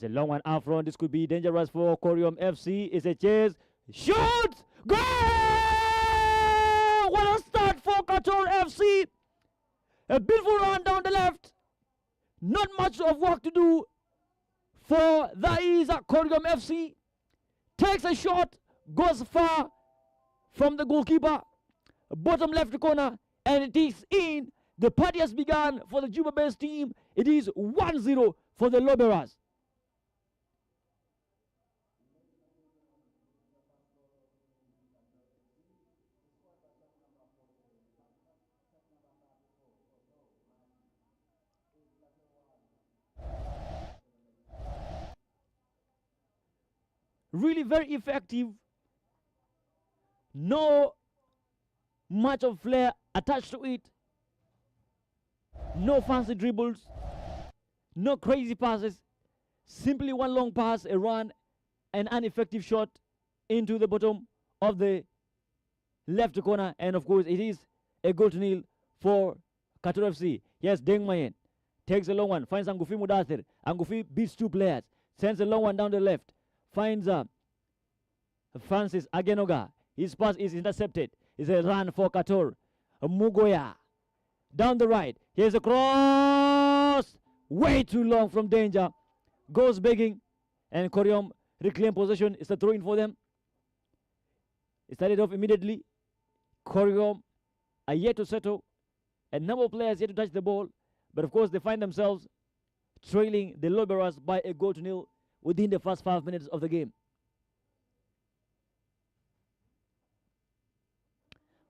It's a long one out front. This could be dangerous for KORYOM FC. It's a chase. Shoot! Goal! What a start for Kator FC. A beautiful run down the left. Not much of work to do for that is KORYOM FC. Takes a shot, goes far from the goalkeeper, bottom left corner, and it is in. The party has begun for the Juba-based team. It is 1-0 for the Lobberas. Really very effective. No much of flair attached to it. No fancy dribbles. No crazy passes. Simply one long pass, a run, and an effective shot into the bottom of the left corner. And of course, it is a goal to nil for Kator FC. Yes, Deng Mayen takes a long one. Finds Angufi Mudathir. Angufi beats two players. Sends a long one down the left. Finds Francis Agenoga. His pass is intercepted. It's a run for Kator. Mugoya. Down the right. Here's a cross. Way too long from danger. Goes begging. And KORYOM reclaim possession. It's a throw-in for them. It started off immediately. KORYOM are yet to settle. A number of players yet to touch the ball. But of course, they find themselves trailing the Lobberas by a goal to nil within the first 5 minutes of the game.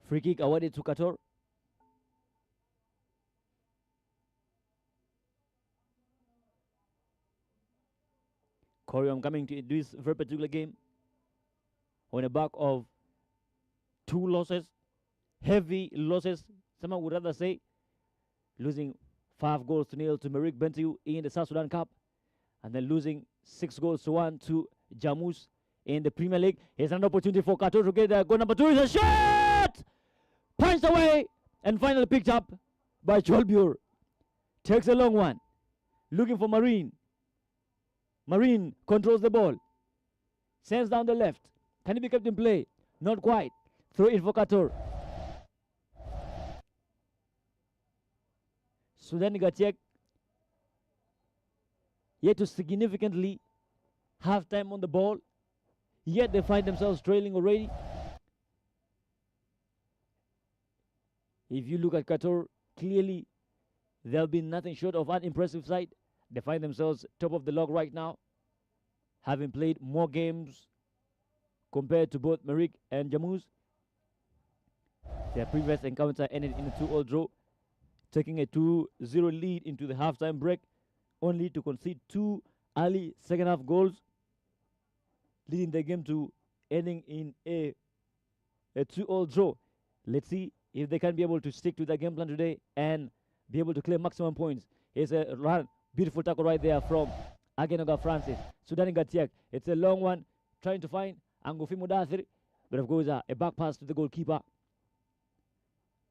Free kick awarded to Kator. KORYOM coming to this very particular game on the back of 2 losses, heavy losses. Someone would rather say losing 5 goals to nil to Merrick Bentiu in the South Sudan Cup, and then losing 6 goals to 1 to Jamus in the Premier League. Here's an opportunity for Kator to get there. Goal number 2 is a shot! Punched away and finally picked up by Cholbur. Takes a long one. Looking for Marine. Marine controls the ball. Sends down the left. Can he be kept in play? Not quite. Throw in for Kator. Sudan Gatiek yet to significantly have time on the ball. Yet they find themselves trailing already. If you look at Kator, clearly there have been nothing short of an impressive side. They find themselves top of the log right now, having played more games compared to both Merrick and Jamus. Their previous encounter ended in a 2-2 draw, taking a 2-0 lead into the halftime break, only to concede 2 early second half goals, leading the game to ending in a 2-2 draw. Let's see if they can be able to stick to their game plan today and be able to claim maximum points. Here's a run. Beautiful tackle right there from Agenoga Francis. Sudan Gatiak. It's a long one. Trying to find Angufi Mudathir. But of course, a back pass to the goalkeeper.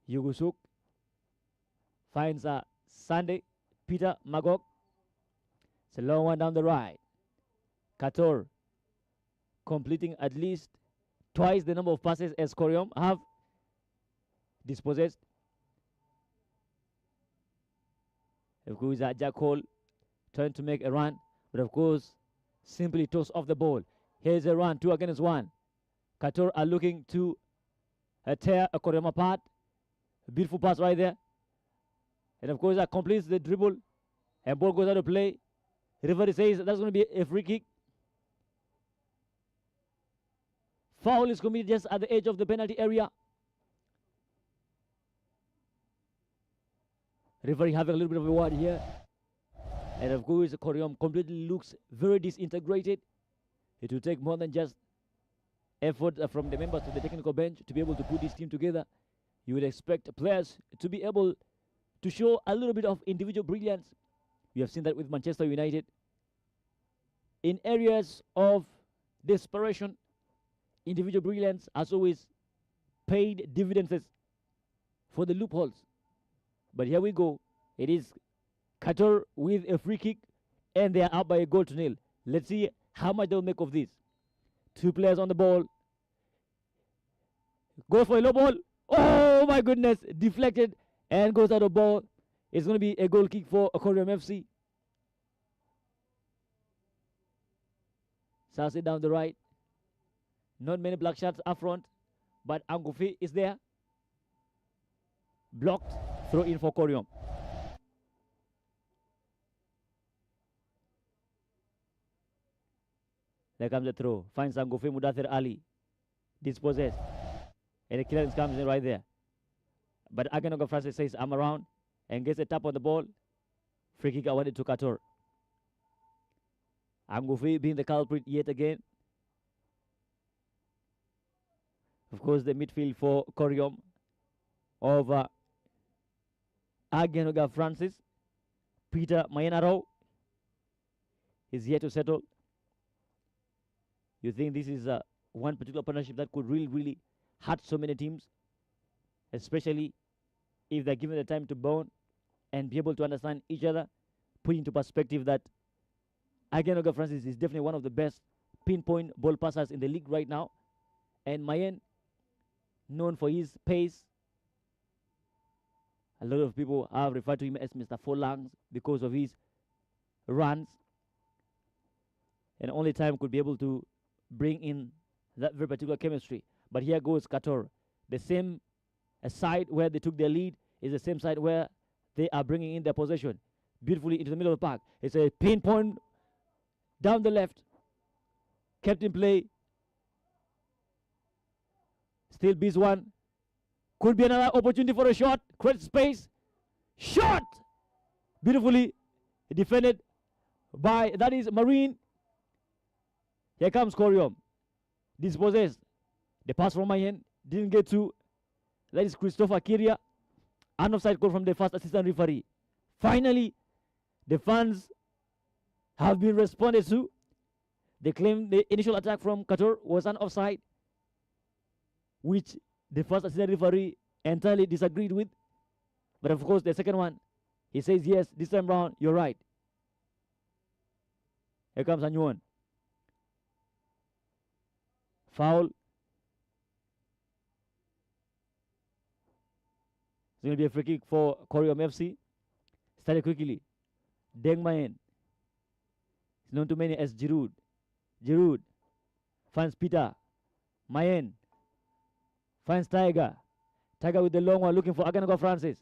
Yugusuk finds Sunday. Peter Magog. It's a long one down the right. Kator completing at least twice the number of passes as KORYOM have dispossessed. Of course, Jack Hall trying to make a run, but of course, simply toss off the ball. Here's a run, 2 against 1. Kator are looking to tear a KORYOM apart. A beautiful pass right there. And of course, that completes the dribble, and ball goes out of play. Referee says that's going to be a free kick. Foul is committed just at the edge of the penalty area. Referee having a little bit of a word here. And of course, KORYOM completely looks very disintegrated. It will take more than just effort from the members of the technical bench to be able to put this team together. You would expect players to be able to show a little bit of individual brilliance. We have seen that with Manchester United. In areas of desperation, individual brilliance has always paid dividends for the loopholes. But here we go. It is Kator with a free kick, and they are up by a goal to nil. Let's see how much they'll make of this. 2 players on the ball. Goes for a low ball. Oh my goodness. Deflected and goes out of ball. It's going to be a goal kick for KORYOM FC. Sase down the right. Not many black shots up front, but Angufi is there. Blocked. Throw in for KORYOM. There comes the throw. Finds Angufi Mudathir Ali. Dispossessed. And the clearance comes in right there. But Agenoga Francis says, I'm around. And gets a tap on the ball. Free kick awarded to Kator. Angufi being the culprit yet again. Of course, the midfield for KORYOM of Agenoga Francis. Peter Mayenaro is here to settle. You think this is one particular partnership that could really hurt so many teams, especially if they're given the time to bond and be able to understand each other, put into perspective that Agenoga Francis is definitely one of the best pinpoint ball passers in the league right now, and Mayen, known for his pace. A lot of people have referred to him as Mr. Four Lungs because of his runs, and only time could be able to bring in that very particular chemistry. But here goes Kator. The same side where they took their lead is the same side where they are bringing in their possession. Beautifully into the middle of the park. It's a pinpoint down the left. Kept in play. Still beats one. Could be another opportunity for a shot. Create space. Shot! Beautifully defended by, that is Marine. Here comes KORYOM. Dispossessed. The pass from Mayen didn't get to. That is Christopher Kiria. An offside call from the first assistant referee. Finally, the fans have been responded to. They claim the initial attack from Kator was an offside, which the first assistant referee entirely disagreed with. But of course, the second one, he says, yes, this time round, you're right. Here comes a new one. Foul. It's going to be a free kick for KORYOM FC. Started quickly. Deng Mayen. It's known to many as Giroud. Giroud finds Peter. Mayen finds Tiger. Tiger with the long one looking for Agenoga Francis.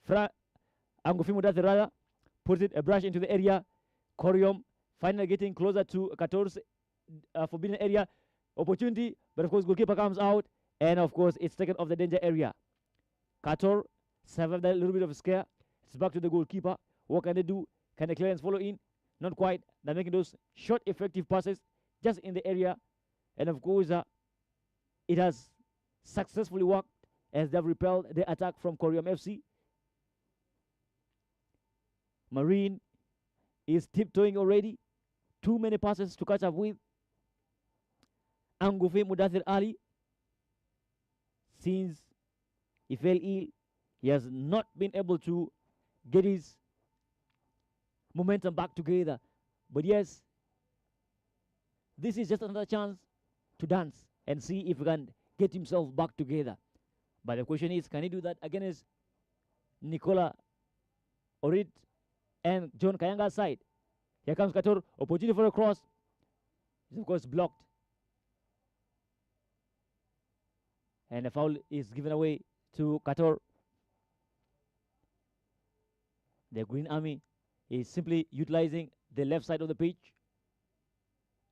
Angufi Mudathir puts it a brush into the area. KORYOM finally getting closer to Kator's forbidden area. Opportunity, but of course goalkeeper comes out, and of course it's taken off the danger area. Kator survived that little bit of a scare. It's back to the goalkeeper. What can they do? Can the clearance follow in? Not quite. They're making those short effective passes just in the area, and of course it has successfully worked as they've repelled the attack from KORYOM FC. Marine is tiptoeing already. Too many passes to catch up with. Angufi Mudathir Ali, since he fell ill, he has not been able to get his momentum back together. But yes, this is just another chance to dance and see if he can get himself back together. But the question is, can he do that against Nicola Orit and John Kayanga's side? Here comes Kator, opportunity for a cross. It's of course blocked. And the foul is given away to Kator. The Green Army is simply utilizing the left side of the pitch.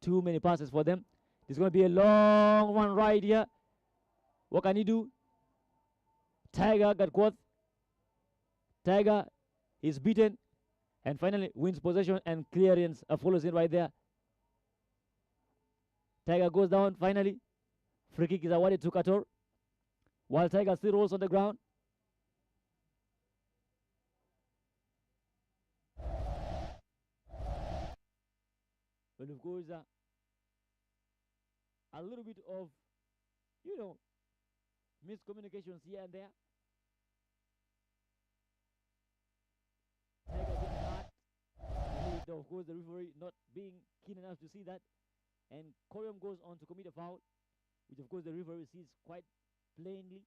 Too many passes for them. There's going to be a long one right here. What can he do? Tiger got caught. Tiger is beaten and finally wins possession, and clearance follows in right there. Tiger goes down finally. Free kick is awarded to Kator, while Tiger still rolls on the ground. But of course, a little bit of, miscommunications here and there. Tiger getting hard. of course, the referee not being keen enough to see that. And KORYOM goes on to commit a foul, which of course the referee sees quite plainly.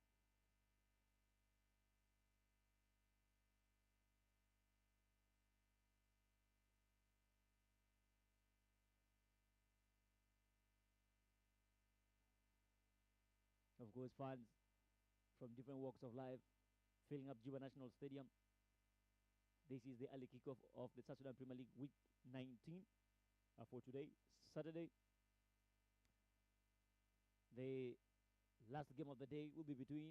Of course, fans from different walks of life filling up Juba National Stadium. This is the early kickoff of the South Sudan Premier League Week 19 for today, Saturday. The last game of the day will be between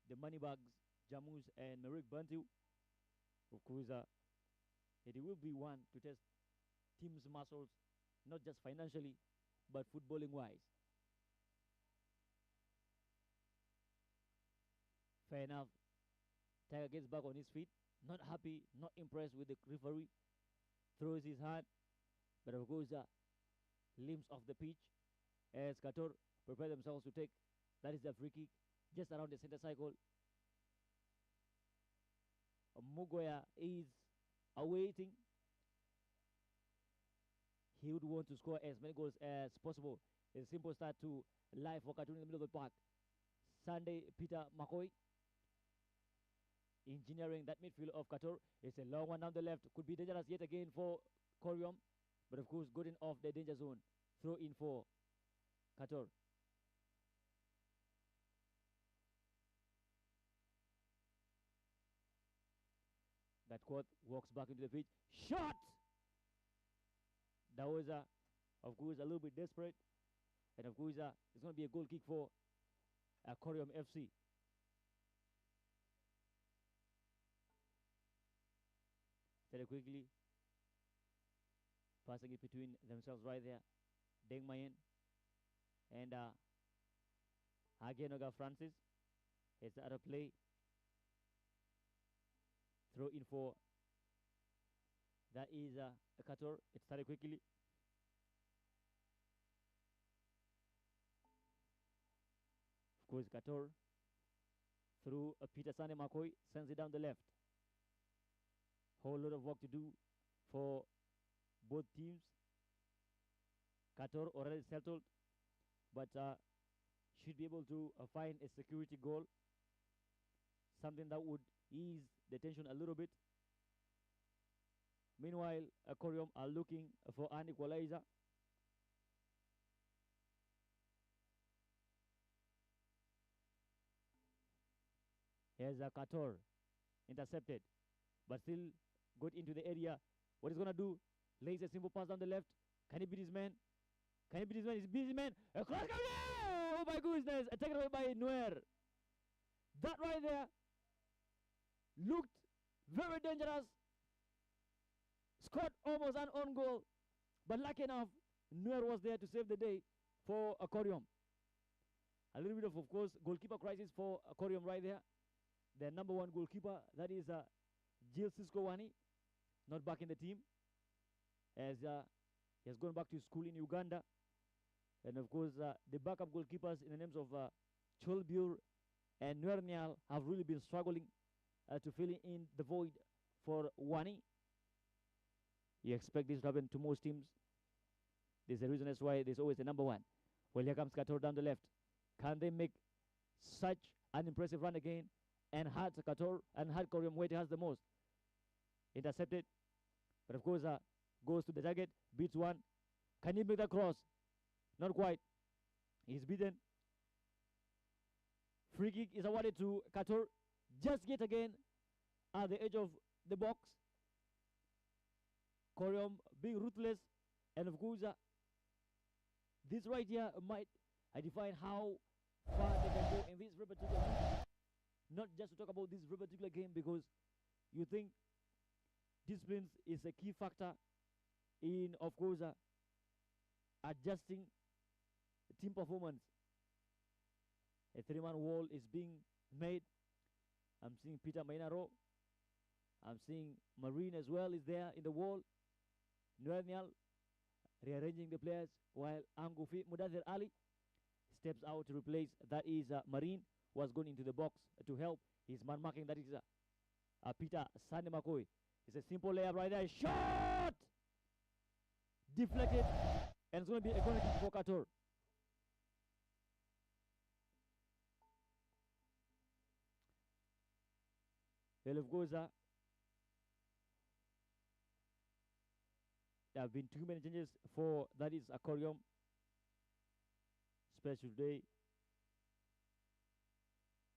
the Moneybags, Jamus, and Merrick Bantu. Of course, it will be one to test teams' muscles, not just financially, but footballing-wise. Fair enough. Tiger gets back on his feet. Not happy, not impressed with the referee. Throws his hand. But of course, limbs off the pitch as Kator prepare themselves to take. That is the free kick just around the center circle. Mugoya is awaiting. He would want to score as many goals as possible. A simple start to life for Kator in the middle of the park. Sunday, Peter McCoy engineering that midfield of Kator. It's a long one down the left. Could be dangerous yet again for KORYOM. But of course, good in off the danger zone. Throw in for Kator. That quad walks back into the pitch. Shot! That was, of course, a little bit desperate. And of course, it's going to be a goal kick for KORYOM FC. Very quickly, passing it between themselves right there. Deng Mayen and Agenoga Francis. It's out of play. Throw in for that is Kator. It started quickly. Of course, Kator through Peter Sane McCoy sends it down the left. Whole lot of work to do for both teams. Kator already settled, but should be able to find a security goal, something that would ease the tension a little bit. Meanwhile, KORYOM are looking for an equalizer. Here's Kator intercepted, but still got into the area. What he's going to do? Lays a simple pass down the left. Can he beat his man? Can he beat his man? He's beat his man. Across. Oh my goodness. Taken away by Nuer. That right there looked very dangerous. Scored almost an own goal. But lucky enough, Nuer was there to save the day for KORYOM. A little bit of course, goalkeeper crisis for KORYOM right there. Their number one goalkeeper, that is Jill Siskowani, not back in the team, as he has gone back to school in Uganda. And of course, the backup goalkeepers in the names of Cholbur and Nuernial have really been struggling to fill in the void for Wani. You expect this to happen to most teams. There's a reason as why there's always a number one. Well, here comes Kator down the left. Can they make such an impressive run again and hurt Kator and hurt KORYOM where it has the most? Intercepted, but of course goes to the target, beats one. Can he make that cross? Not quite. He's beaten. Free kick is awarded to Kator, just yet again at the edge of the box. KORYOM being ruthless, and of course this right here might define how far they can go in this very particular game. Not just to talk about this very particular game, because you think disciplines is a key factor in, of course, adjusting team performance. A three-man wall is being made. I'm seeing Peter Mainaro. I'm seeing Marine as well is there in the wall. Nuernial rearranging the players, while Angufi Mudathir Ali steps out to replace, that is Marine, was going into the box to help his man marking, that is Peter Sane McCoy. It's a simple layup right there. Shot! deflected, and it's going to be a corner kick for Kator. Well, of course, there have been too many changes for that is a KORYOM special day.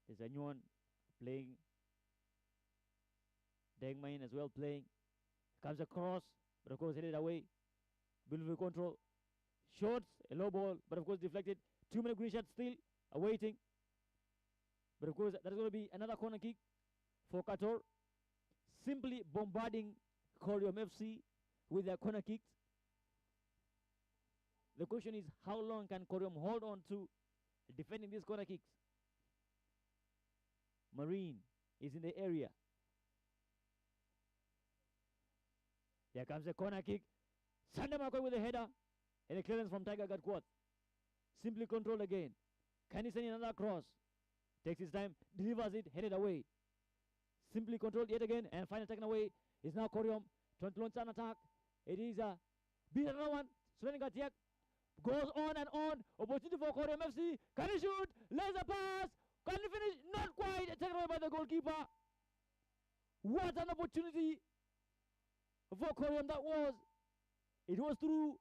There's a new one playing. Dengmain as well playing. Comes across, but of course headed away. Beautiful control. Shots, a low ball, but of course deflected. 2 minute green shots still awaiting. But of course there's going to be another corner kick for Kator. Simply bombarding KORYOM FC with their corner kicks. The question is, how long can KORYOM hold on to defending these corner kicks? Marine is in the area. Here comes a corner kick. Sunday Marco with a header. And a clearance from Tiger Gadquat. Simply controlled again. Can he send in another cross? Takes his time, delivers it, headed away. Simply controlled yet again, and finally taken away. Is now KORYOM trying to launch an attack. It is a beat another one. Sven Gatiak goes on and on. Opportunity for KORYOM FC. Can he shoot? Laser pass. Can he finish? Not quite. Taken away by the goalkeeper. What an opportunity for KORYOM that was. It was through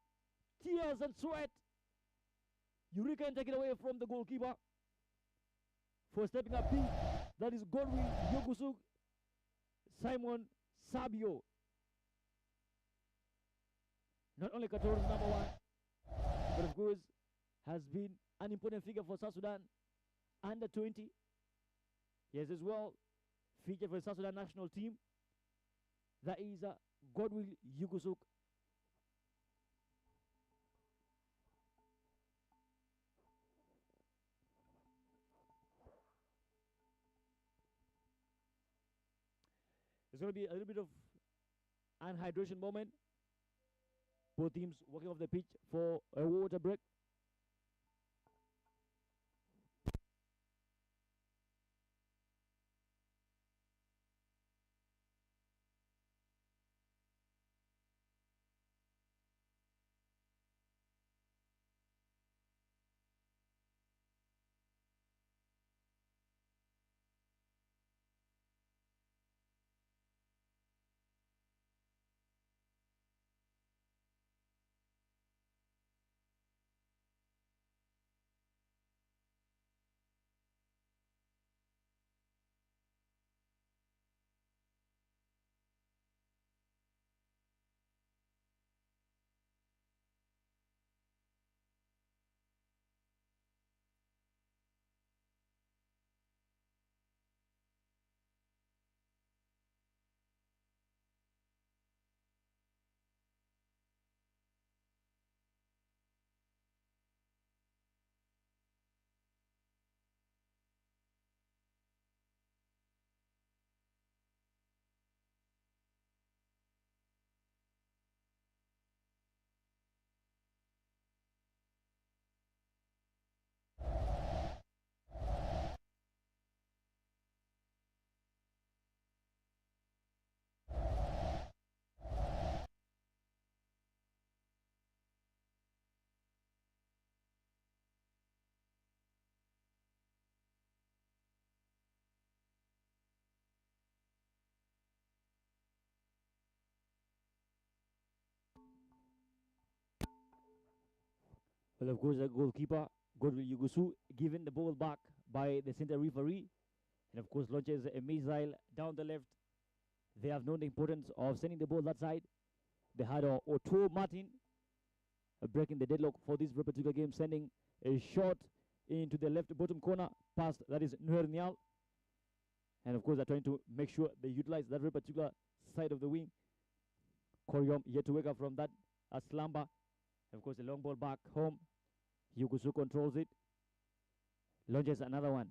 tears and sweat. Eureka can take it away from the goalkeeper for stepping up big. That is Godwin Yogusuk, Simon Sabio. Not only Kator is number one, but of course has been an important figure for South Sudan under 20. He has as well featured for the South Sudan national team. That is Godwin Yogusuk. It's going to be a little bit of an hydration moment. Both teams walking off the pitch for a water break. Well, of course, the goalkeeper, Godwin Yugusu, given the ball back by the center referee, and of course launches a missile down the left. They have known the importance of sending the ball that side. They had Otto Martin breaking the deadlock for this particular game, sending a shot into the left bottom corner, past that is Nuer Nial. And of course, they're trying to make sure they utilize that particular side of the wing. KORYOM yet to wake up from that slumber. Of course, the long ball back home. Yugusu controls it. Launches another one.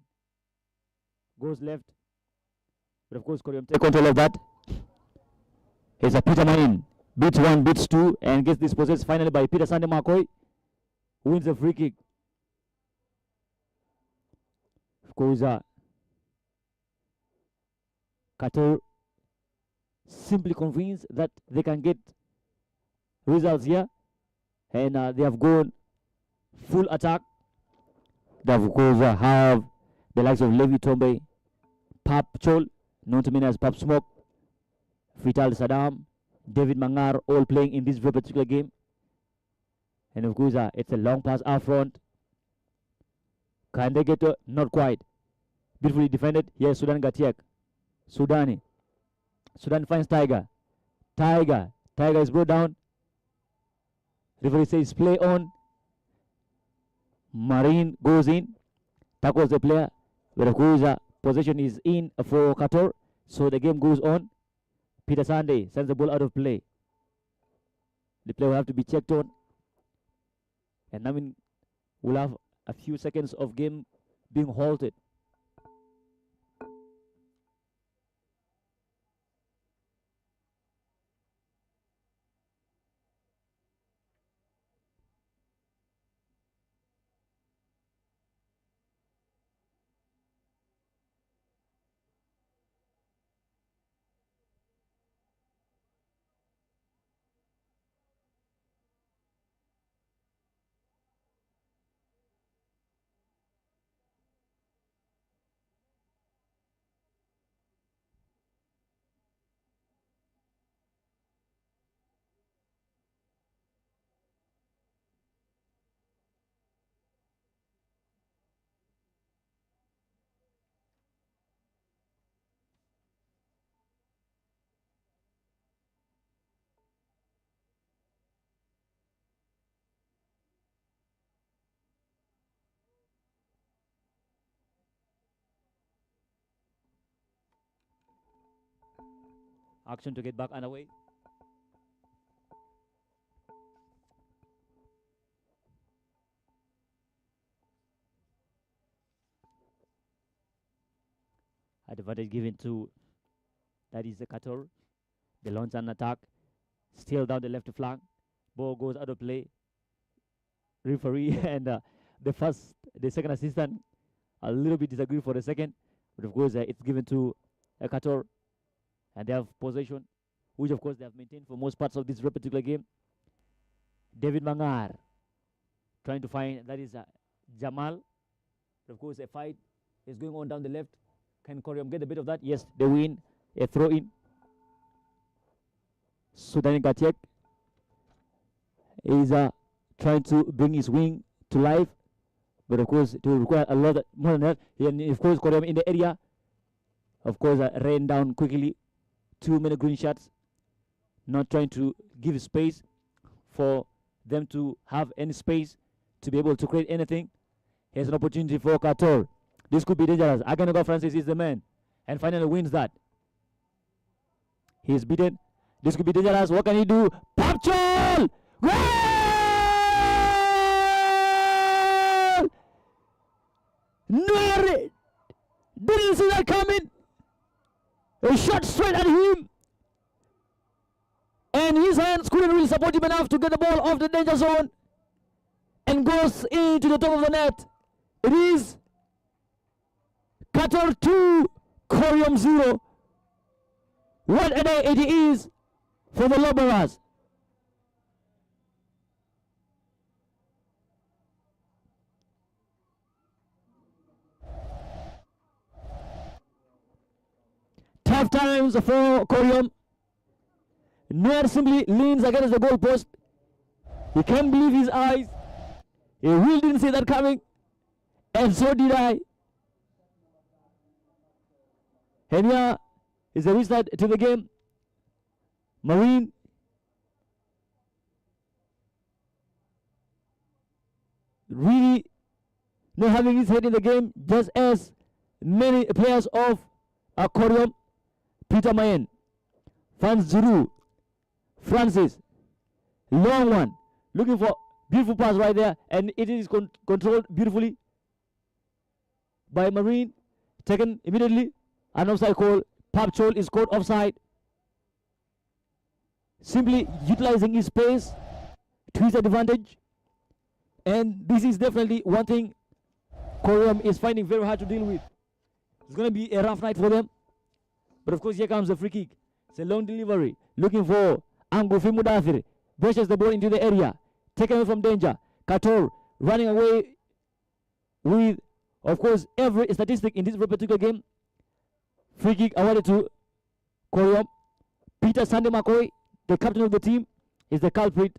Goes left. But of course, KORYOM take control of that. It's a Peter Main. Beats one, beats two, and gets dispossessed finally by Peter Sande McCoy. Wins the free kick. Of course, Kator simply convinced that they can get results here. And they have gone full attack. They of course have the likes of Levi Tombe, Pap Chol, known to many as Pap Smoke, Vital Saddam, David Mangar, all playing in this very particular game. And of course, it's a long pass out front. Can they get to? Not quite. Beautifully defended. Here's Sudan Gatiek. Sudan finds Tiger. Tiger is brought down. Referee says play on. Marine goes in. Tackles the player. But of course, possession is in for Kator. So the game goes on. Peter Sunday sends the ball out of play. The player will have to be checked on. And I mean, we'll have a few seconds of game being halted. Action to get back underway. Advantage given to, that is the Kator. They launch an attack. Still down the left flank. Ball goes out of play. Referee and the second assistant a little bit disagree for the second. But of course, it's given to Kator. And they have possession, which of course they have maintained for most parts of this particular game. David Mangar trying to find, that is Jamal. Of course, a fight is going on down the left. Can KORYOM get a bit of that? Yes, they win. A throw in. Sudan Gatiek is trying to bring his wing to life. But of course, it will require a lot more than that. And of course, KORYOM in the area. Of course, ran down quickly. Too many green shots. Not trying to give space for them to have any space to be able to create anything. Here's an opportunity for Kator. This could be dangerous. Aganago Francis is the man. And finally wins that. He is beaten. This could be dangerous. What can he do? Papchol! Goal! No! Didn't see that coming. A shot straight at him. And his hands couldn't really support him enough to get the ball off the danger zone. And goes into the top of the net. It is Kator 2, KORYOM 0. What a day it is for the Lobberas. Tough times for KORYOM. Noor simply leans against the goalpost. He can't believe his eyes. He really didn't see that coming. And so did I. And here is a restart to the game. Marine really not having his head in the game, just as many players of KORYOM. Peter Mayen, Franz Zuru, Francis, long one, looking for beautiful pass right there, and it is controlled beautifully by Marine, taken immediately, an offside call. Papchol is called offside. Simply utilizing his space to his advantage, and this is definitely one thing KORYOM is finding very hard to deal with. It's going to be a rough night for them. But of course, here comes the free kick. It's a long delivery. Looking for Angufi Mudathir. Brushes the ball into the area. taken away from danger. Kator running away with, of course, every statistic in this particular game. Free kick awarded to KORYOM. Peter Sunday McCoy, the captain of the team, is the culprit.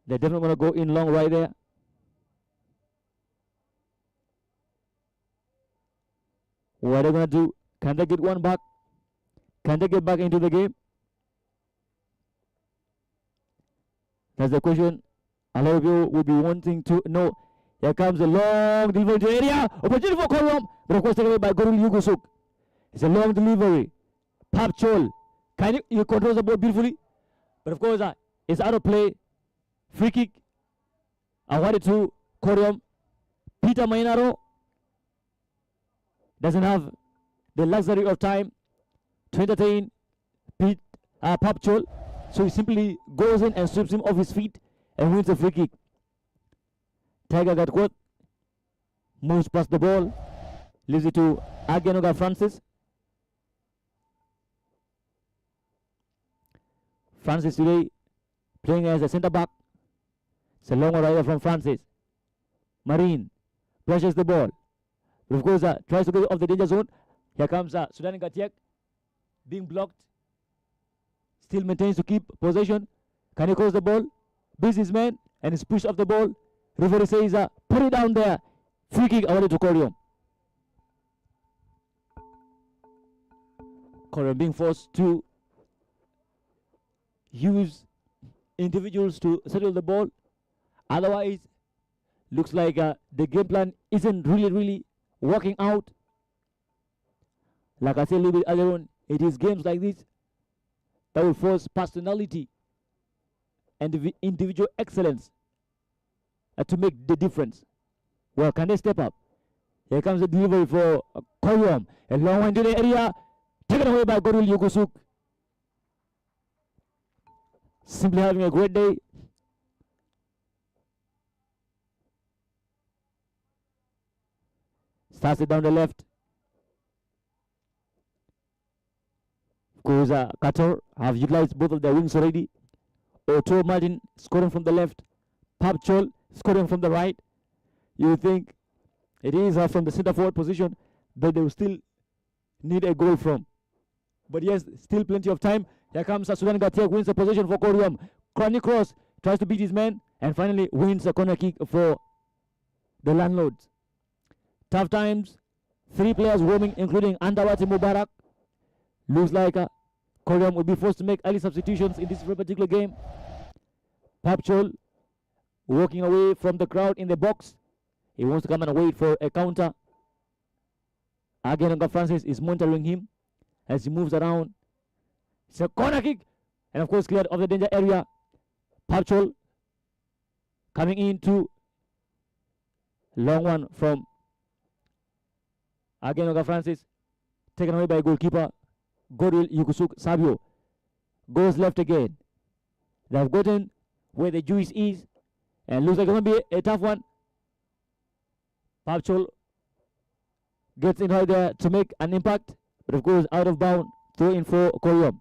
They're definitely going to go in long right there. What are they going to do? Can they get one back? Can they get back into the game? That's the question a lot of you will be wanting to know. Here comes a long delivery to the area. Opportunity for KORYOM, but of course taken away by Gorul Yugusuk. It's a long delivery. Pap Chol. Can you control the ball beautifully? But of course, it's out of play. Free kick awarded to KORYOM. Peter Mainaro doesn't have the luxury of time to entertain Pap Chol, so he simply goes in and sweeps him off his feet and wins the free kick. Tiger got caught, moves past the ball, leaves it to Agenoga Francis. Francis today playing as a centre back. It's a long rider from Francis. Marine pressures the ball. But of course, tries to get off the danger zone. Here comes Sudan Gatiak being blocked. Still maintains to keep possession. Can he cross the ball? Beats his man and is pushed off the ball. Referee says, put it down there. Free kick awarded to KORYOM. KORYOM being forced to use individuals to settle the ball. Otherwise, looks like the game plan isn't really working out. Like I said a little bit earlier on, it is games like this that will force personality and individual excellence to make the difference. Well, can they step up? Here comes the delivery for KORYOM. A long one to the area, taken away by Gorul Yugusuk. Simply having a great day. Starts it down the left. Of course, Kator have utilized both of their wings already. Otto Martin scoring from the left. Pap Chol scoring from the right. You think it is from the center forward position that they will still need a goal from. But yes, still plenty of time. Here comes Sudan Gatiak, wins the possession for KORYOM. Crony cross, tries to beat his man, and finally wins a corner kick for the landlords. Tough times. 3 players roaming, including Andawati Mubarak. Looks like KORYOM will be forced to make early substitutions in this particular game. Pap Chol walking away from the crowd in the box. He wants to come and wait for a counter. Agenoga Francis is monitoring him as he moves around. It's a corner kick, and of course cleared of the danger area. Pap Chol coming into long one from Agenoga Francis, taken away by goalkeeper Goril Yugusuk Sabio. Goes left again. They've gotten where the juice is, and looks like it's going to be a tough one. Pap Chol gets in right there to make an impact, but of course out of bound. Throw in for KORYOM.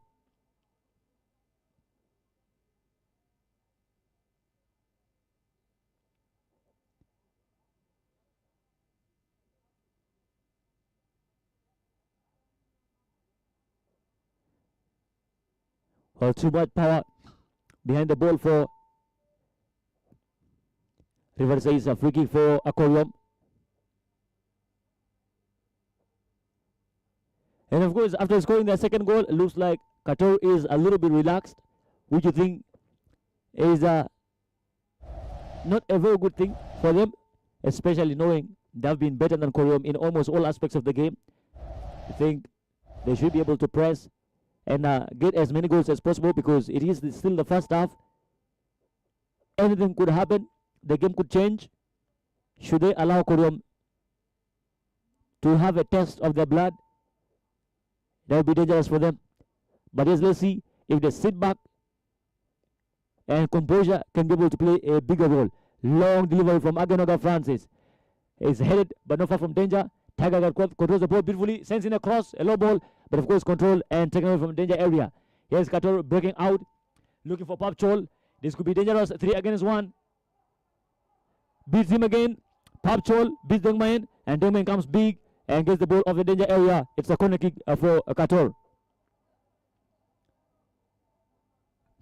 Well, too much power behind the ball for River. Says a free kick for KORYOM. And of course, after scoring their second goal, it looks like Kator is a little bit relaxed, which you think is not a very good thing for them, especially knowing they've been better than KORYOM in almost all aspects of the game. I think they should be able to press and get as many goals as possible, because it is still the first half. Anything could happen. The game could change. Should they allow KORYOM to have a test of their blood, that would be dangerous for them. But yes, let's see if they sit back and composure can be able to play a bigger role. Long delivery from Agenoga Francis. is headed, but not far from danger. Tiger controls the ball beautifully, sends in a cross, a low ball, but of course controlled and taken away from danger area. Here's Kator breaking out, looking for Papchol. This could be dangerous. 3 against 1. Beats him again. Papchol beats Dengmain, and Dengmain comes big and gets the ball of the danger area. It's a corner kick for Kator.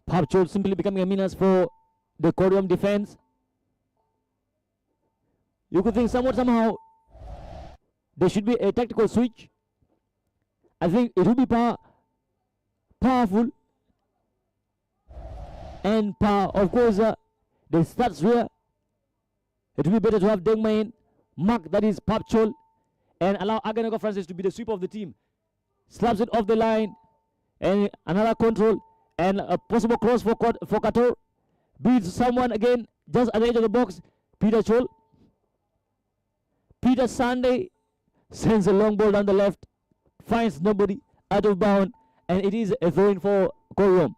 Papchol simply becoming a menace for the KORYOM defense. You could think somehow there should be a tactical switch. I think it will be powerful. And of course, the stats here. It will be better to have Dengmain mark, that is Papchol, and allow Aganego Francis to be the sweeper of the team. Slaps it off the line, and another control, and a possible cross for Kator. Beats someone again, just at the edge of the box. Peter Chol. Peter Sunday sends a long ball down the left, finds nobody, out of bound, and it is a throw-in for KORYOM.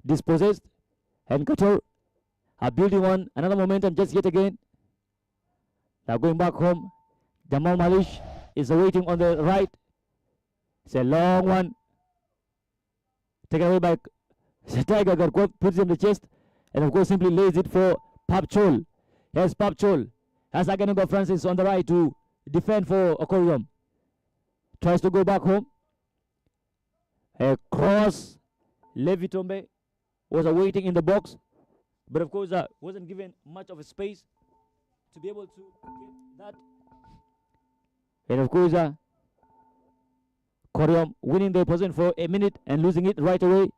Dispossessed, and Kator are building on another momentum just yet again. Now going back home, Jamal Malish is waiting on the right. It's a long one, taken away by Tiger Garkot, puts it in the chest, and of course simply lays it for Papchol. Here's Papchol, has Aganego Francis on the right to defend for KORYOM. Tries to go back home. A cross, Levi Tombe was awaiting in the box, but of course wasn't given much of a space to be able to get that. And of course KORYOM winning the possession for a minute and losing it right away.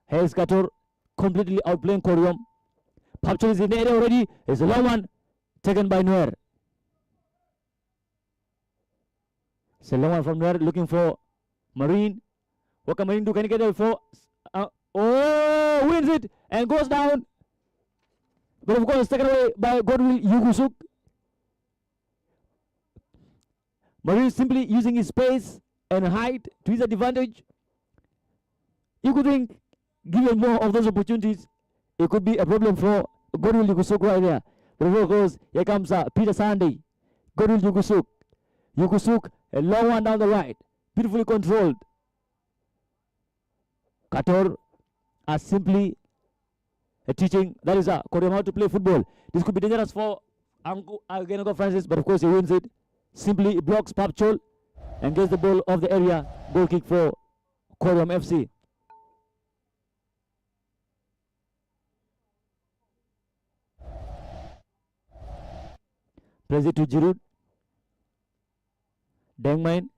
Here's Kator completely outplaying KORYOM. Papchol is in the area already. It's a long one taken by Noer. It's a long one from Noer looking for Marine. What can Marine do? Can he get there for? Wins it and goes down. But of course taken away by Godwill Yugusuk. Marine simply using his space and height to his advantage. You could think, given more of those opportunities, it could be a problem for Godwill Yugusuk right there. But of course, here comes Peter Sunday. Godwill Yugusuk. Yugusuk, a long one down the right. Beautifully controlled. Kator are simply teaching, that is KORYOM how to play football. This could be dangerous for Aganego Francis, but of course he wins it. Simply blocks Papchol and gets the ball off the area. Goal kick for KORYOM FC. Plays it to Giroud. Dengmain.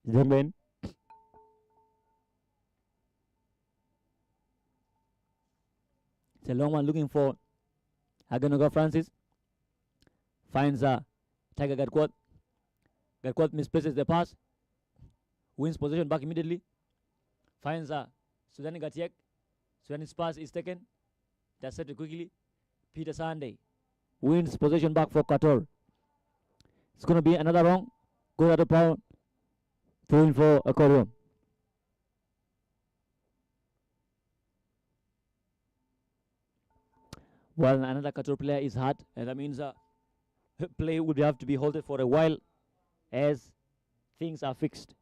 Dengmain. It's a long one looking for Aganego Francis. Finds Tiger Garkot. Garkot misplaces the pass. Wins possession back immediately. Finds Sudani Gatiek. Sudani's pass is taken. Intercepted quickly. Peter Sunday wins possession back for Kator. It's going to be another wrong. Goes out of bounds. Throw in for KORYOM. Well, another Kator player is hurt, and that means play would have to be halted for a while as things are fixed.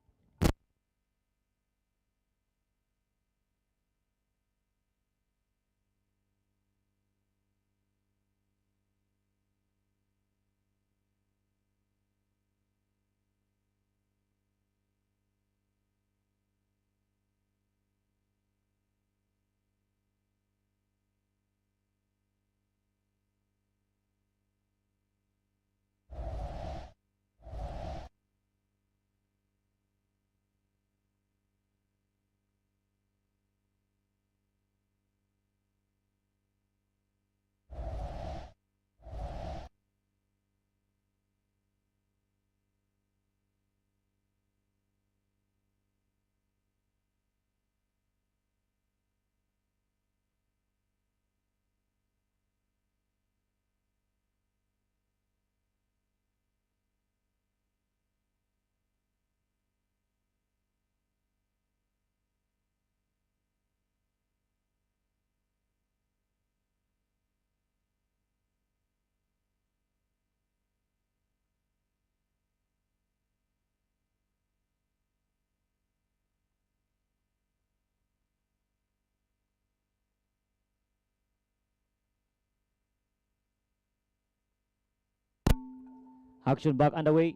Action back underway.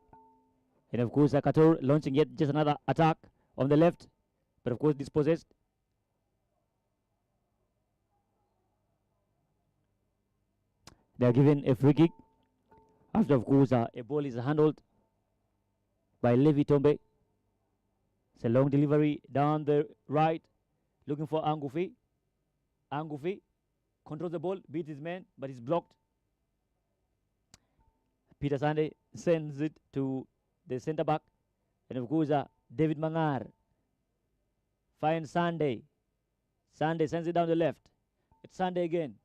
And of course, Kator launching yet just another attack on the left. But of course, dispossessed. They are given a free kick. After, of course, a ball is handled by Levi Tombe. It's a long delivery down the right, looking for Angufi. Angufi controls the ball, beats his man, but he's blocked. Peter Sunday sends it to the centre back. And of course, David Mangar finds Sunday. Sunday sends it down the left. It's Sunday again.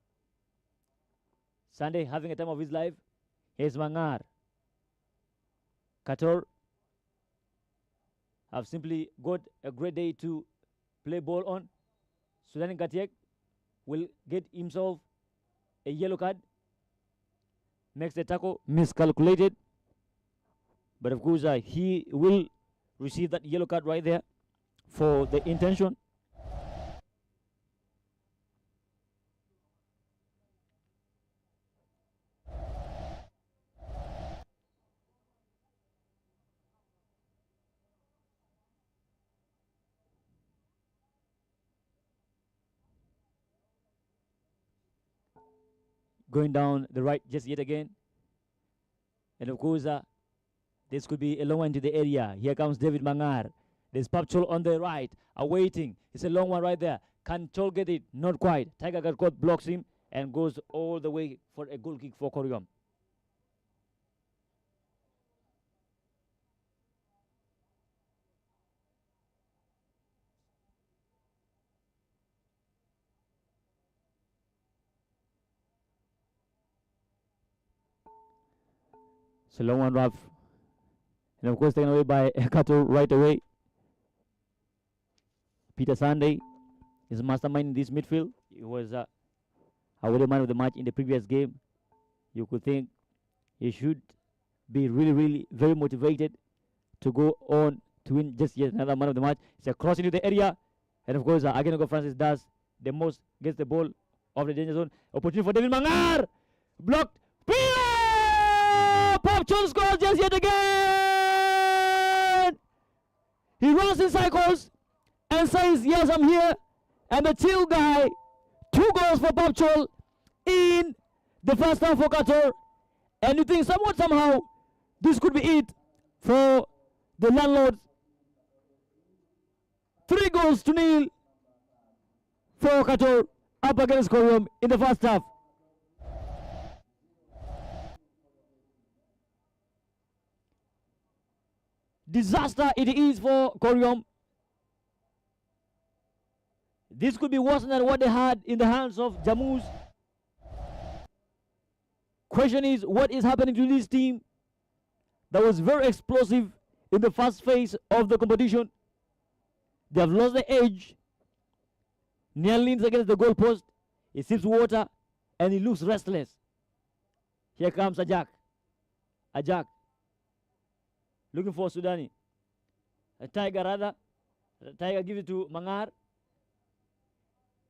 Sunday having a time of his life. Here's Mangar. Kator have simply got a great day to play ball on. Sudan Katiek will get himself a yellow card. Makes the tackle miscalculated. But of course, he will receive that yellow card right there for the intention. Going down the right just yet again. And of course, this could be a long one into the area. Here comes David Mangar. There's Papchol on the right, awaiting. It's a long one right there. Can Chol get it? Not quite. Tiger Garkot blocks him and goes all the way for a goal kick for KORYOM. It's a long one, rough. And of course, taken away by Kator right away. Peter Sunday is mastermind in this midfield. He was awarded man of the match in the previous game. You could think he should be really very motivated to go on to win just yet another man of the match. It's a cross into the area. And of course, Agenogo Francis does the most, gets the ball off the danger zone. Opportunity for David Mangar. Blocked. Papchol scores just yet again. He runs in cycles and says, yes, I'm here. And the chill guy, 2 goals for Papchol in the first half for Kator. And you think somewhat, somehow, this could be it for the landlords. 3-0 for Kator up against KORYOM in the first half. Disaster it is for KORYOM. This could be worse than what they had in the hands of Jammus. Question is, what is happening to this team that was very explosive in the first phase of the competition? They have lost the edge. Near leans against the goalpost. He sips water and he looks restless. Here comes Ajak. Ajak. Looking for Sudani. A Tiger rather. Tiger gives it to Mangar.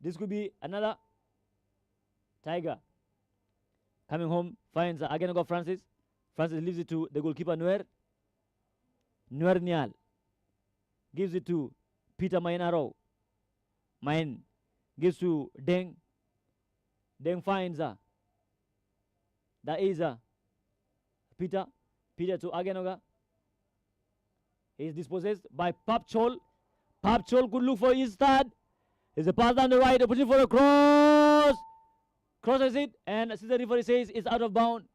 This could be another. Tiger. Coming home, finds Agenogo Francis. Francis leaves it to the goalkeeper Nuer. Nuer Nial. Gives it to Peter Mainaro. Main gives to Deng. Deng finds that is Peter. Peter to Agenoga. He is dispossessed by Papchol. Papchol could look for his third. There's a pass down the right, opportunity for a cross. Crosses it, and as the referee says, it's out of bound.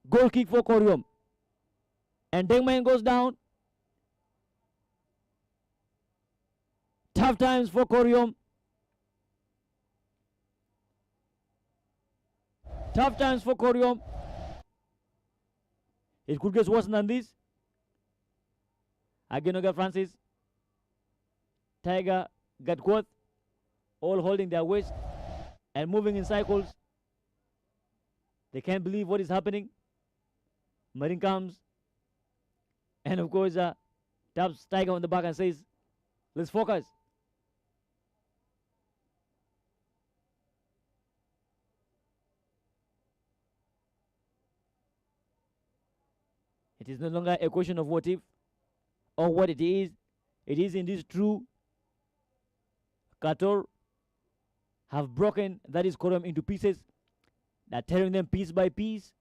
Goal kick for KORYOM. And Dengman goes down. Tough times for KORYOM. Tough times for KORYOM. It could get worse than this. Agenoga Francis, Tiger Gatquoth, all holding their waist and moving in cycles. They can't believe what is happening. Marine comes and of course taps Tiger on the back and says, let's focus. It is no longer a question of what if or what it is. It is indeed true. Kator have broken that is KORYOM into pieces. They're tearing them piece by piece.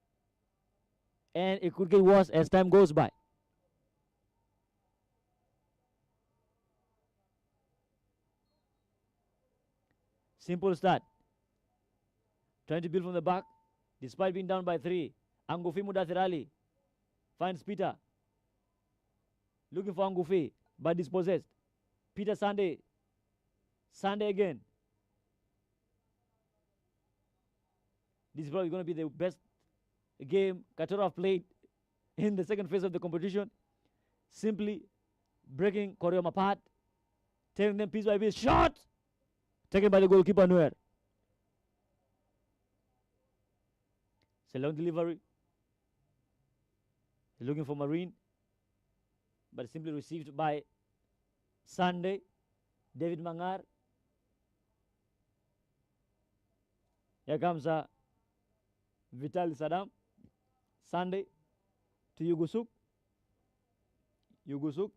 And it could get worse as time goes by. Simple start. Trying to build from the back. Despite being down by 3. Angufi Mudathir finds Peter. Looking for Angufi, but dispossessed. Peter Sunday. Sunday again. This is probably going to be the best game Kator have played in the second phase of the competition. Simply breaking KORYOM apart, tearing them piece by piece. Shot! Taken by the goalkeeper Nuer. It's a long delivery. He's looking for Marine, but simply received by Sunday. David Mangar. Here comes Vital Saddam. Sunday to Yugusuk. Yugusuk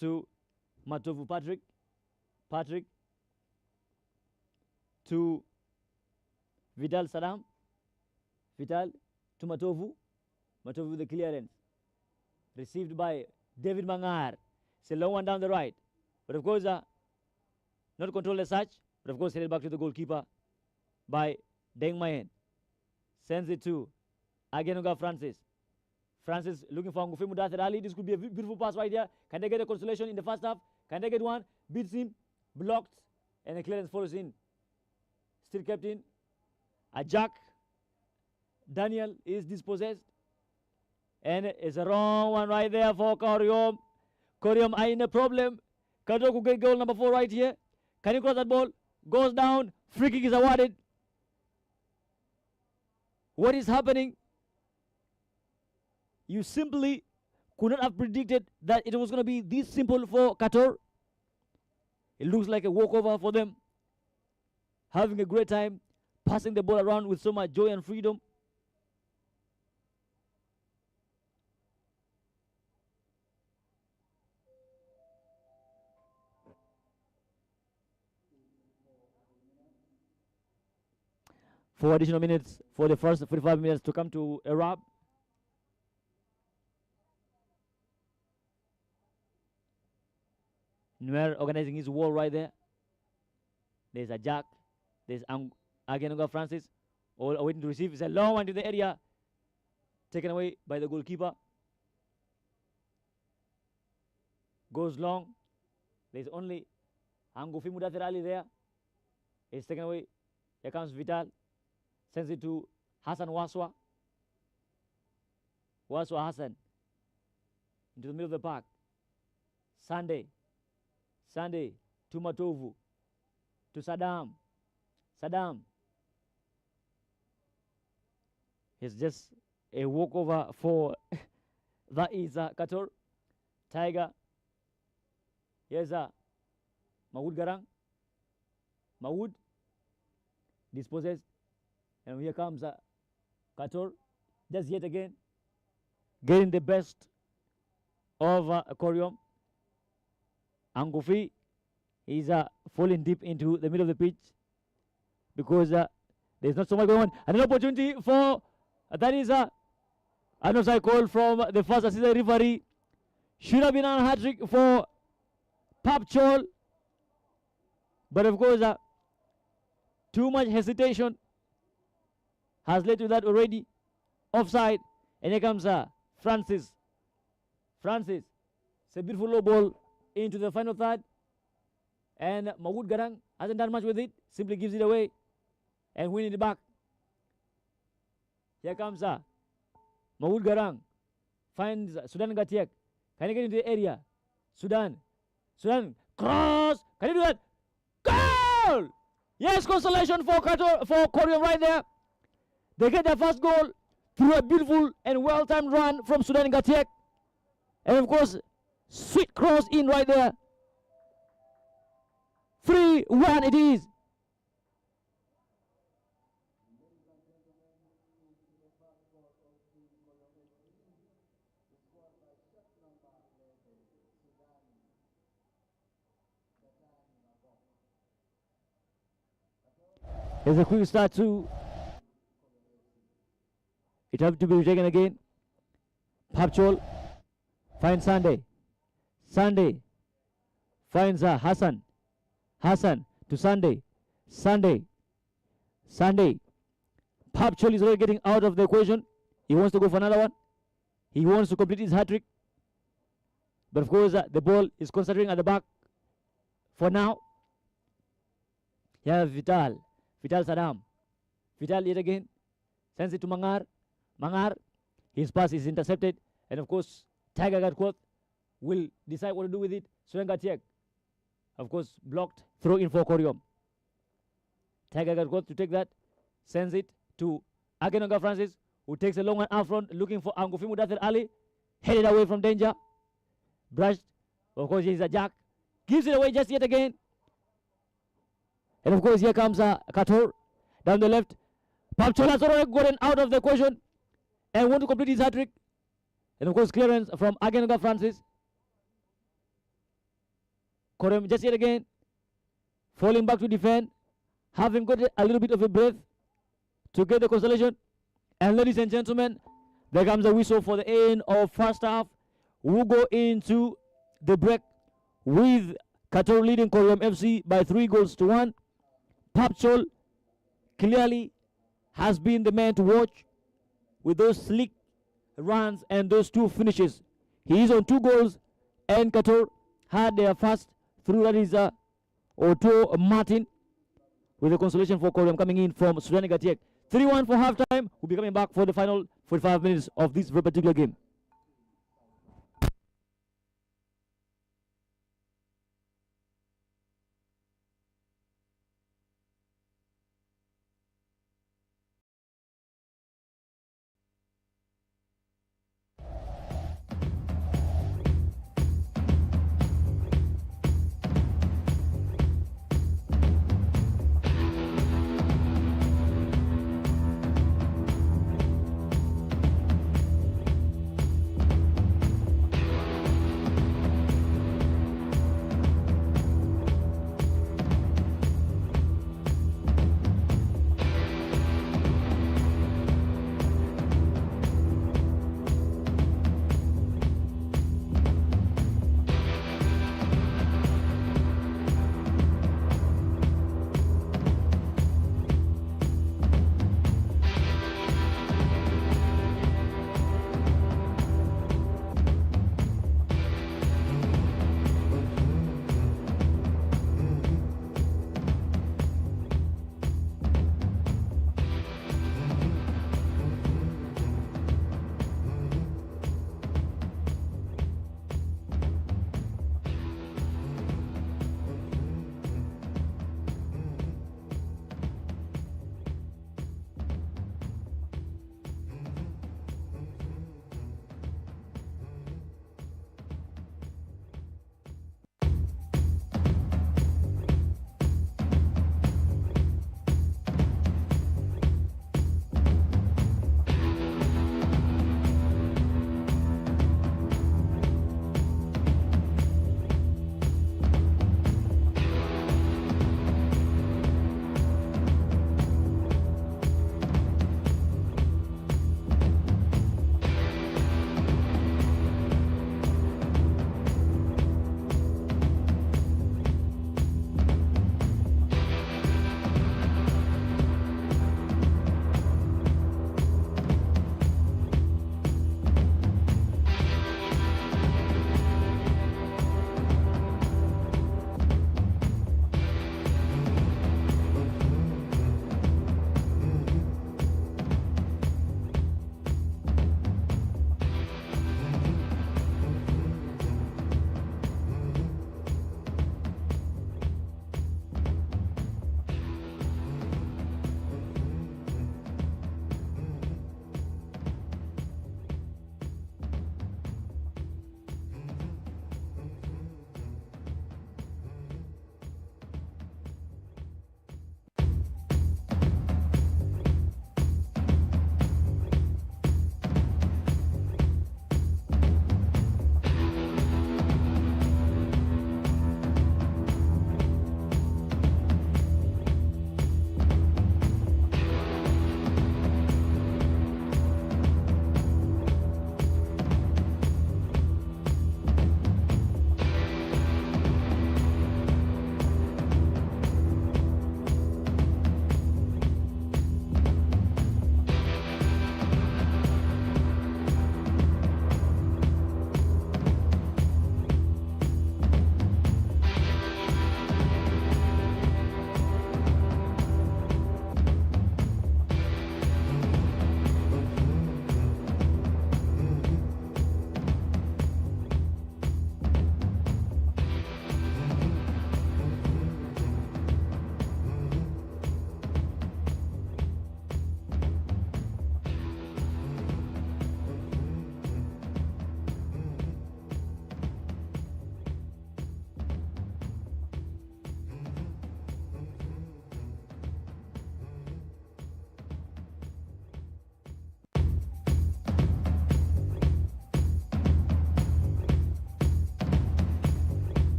to Matovu Patrick. Patrick to Vital Saddam. Vital to Matovu. Matovu with the clearance. Received by David Mangar. It's a long one down the right. But of course, not controlled as such. But of course, headed back to the goalkeeper by Deng Mayen. Sends it to Agenoga Francis. Francis looking for Angufi Mudathir. This could be a beautiful pass right here. Can they get a consolation in the first half? Can they get one? Beats him. Blocked. And the clearance follows in. Still kept in. Jack Daniel is dispossessed. And it's a wrong one right there for KORYOM. KORYOM are in a problem. Kator could get goal number 4 right here. Can you cross that ball? Goes down. Free kick is awarded. What is happening? You simply could not have predicted that it was going to be this simple for Kator. It looks like a walkover for them. Having a great time. Passing the ball around with so much joy and freedom. Four additional minutes for the first 45 minutes to come to a wrap. Nuer organizing his wall right there. There's a Jack. There's Agenoga Francis. All waiting to receive. It's a long one to the area. Taken away by the goalkeeper. Goes long. There's only Angufi Mudathir there. It's taken away. Here comes Vital. Sends it to Hassan Waswa. Waswa Hassan. Into the middle of the park. Sunday. Sunday to Matovu. To Saddam. Saddam. It's just a walkover for that is Kator. Tiger. Here's Mawood Garang. Mawood. Dispossessed. And here comes Kator. Just yet again. Getting the best of KORYOM. Angufi is falling deep into the middle of the pitch because there's not so much going on. And an opportunity for that is an offside call from the first assistant referee. Should have been a hat-trick for Pap Chol. But of course, too much hesitation has led to that already. Offside. And here comes Francis. Francis. It's a beautiful low ball into the final third. And Mawood Garang hasn't done much with it. Simply gives it away. And winning it back. Here comes Mawood Garang. Finds Sudan Gatiek. Can he get into the area? Sudan. Sudan. Cross. Can he do that? Goal! Yes, consolation for KORYOM right there. They get their first goal through a beautiful and well-timed run from Sudan Gatiek. And of course, sweet cross in right there. 3-1 it is. There's a quick start too. It has to be taken again. Papchol finds Sunday. Sunday finds Hassan. Hassan to Sunday. Sunday. Sunday. Papchol is already getting out of the equation. He wants to go for another one. He wants to complete his hat-trick. But of course, the ball is concentrating at the back for now. Here Vital. Vital Saddam. Vital yet again. Sends it to Mangar. Mangar. His pass is intercepted. And of course, Tiger Gatquoth will decide what to do with it. Suengatiek. Of course, blocked. Throw in for KORYOM. Tiger Gatquoth to take that. Sends it to Agenoga Francis, who takes a long one out front, looking for Angofimu Dathir Ali. Headed away from danger. Brushed. Of course, he's a jack. Gives it away just yet again. And of course, here comes Kator down the left. Papchol has already gotten out of the equation and want to complete his hat-trick. And of course, clearance from Agenoga Francis. KORYOM just yet again. Falling back to defend. Having got a little bit of a breath to get the consolation. And ladies and gentlemen, there comes a whistle for the end of first half. We'll go into the break with Kator leading KORYOM FC by 3-1. Papchol clearly has been the man to watch with those slick runs and those two finishes. He is on 2 goals, and Kator had their first through, that is Otto Martin, with the consolation for KORYOM coming in from Sudani Gatiek. 3-1 for halftime. We'll be coming back for the final 45 minutes of this very particular game.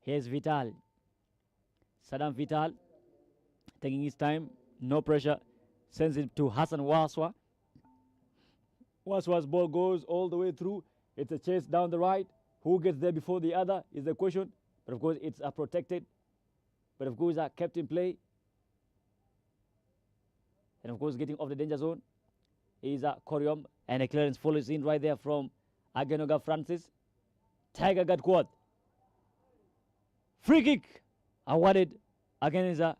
Here's Vital. Saddam Vital taking his time, no pressure, sends it to Hassan Waswa. Waswa's ball goes all the way through. It's a chase down the right. Who gets there before the other is the question. But of course, it's protected. But of course, kept in play. And of course, getting off the danger zone is KORYOM. And a clearance follows in right there from Agenoga Francis. Tiger got caught. Free kick awarded again is that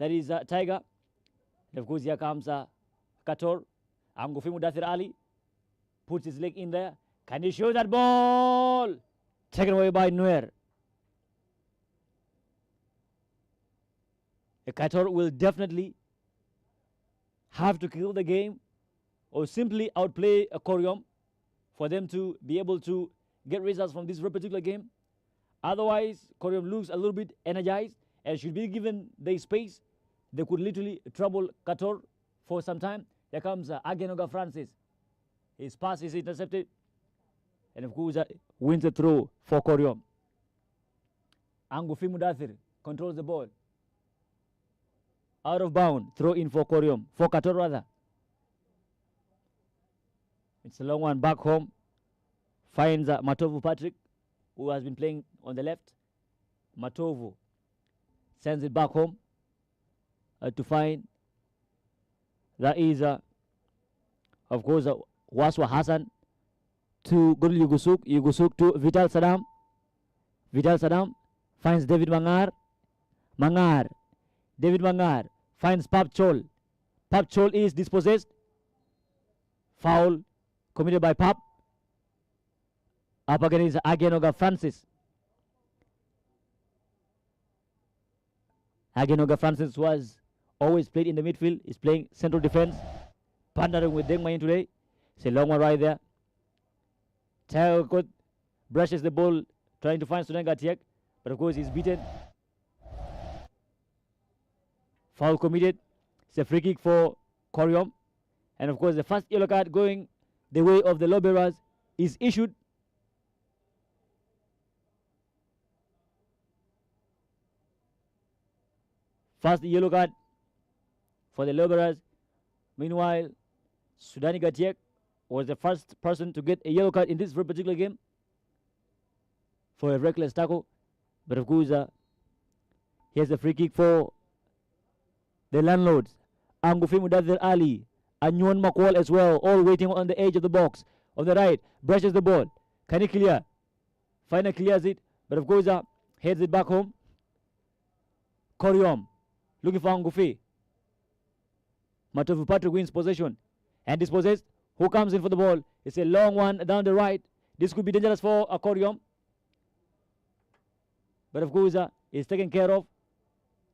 is Tiger. And of course, here comes Kator. Angufi Mudathir Ali puts his leg in there. Can he show that ball? Taken away by Nuer. Kator will definitely have to kill the game or simply outplay a KORYOM for them to be able to get results from this particular game. Otherwise, KORYOM looks a little bit energized and should be given the space. They could literally trouble Kator for some time. Here comes Agenoga Francis. His pass is intercepted. And of course, wins the throw for KORYOM. Angufi Mudathir controls the ball. Out of bound, throw in for KORYOM. For Kator rather. It's a long one back home. Finds Matovu Patrick, who has been playing on the left. Matovu sends it back home to find. That is, of course, Waswa Hassan to Gudul Yugusuk. Yugusuk to Vital Saddam. Vital Saddam finds David Mangar. Mangar. David Mangar finds Pap Chol. Pap Chol is dispossessed. Foul committed by Pap. Up again is Agenoga Francis. Agenoga Francis was always played in the midfield. Is playing central defense. Partnering with Deng Mayin today. It's a long one right there. Taokot brushes the ball trying to find Sudan Gatiek. But of course he's beaten. Foul committed. It's a free kick for KORYOM. And of course the first yellow card going the way of the Lawbearers is issued. First yellow card for the Lawbearers. Meanwhile, Sudani Gatiek was the first person to get a yellow card in this particular game for a reckless tackle. But of course, here's a free kick for the landlords. Angufi Mudathir Ali, Anyuan Makwal as well, all waiting on the edge of the box. On the right, brushes the ball. Can he clear? Finally clears it, but of course, heads it back home. KORYOM looking for Angufi. Matovu Patrick wins possession and dispossessed. Who comes in for the ball? It's a long one down the right. This could be dangerous for KORYOM. But of course, it's taken care of.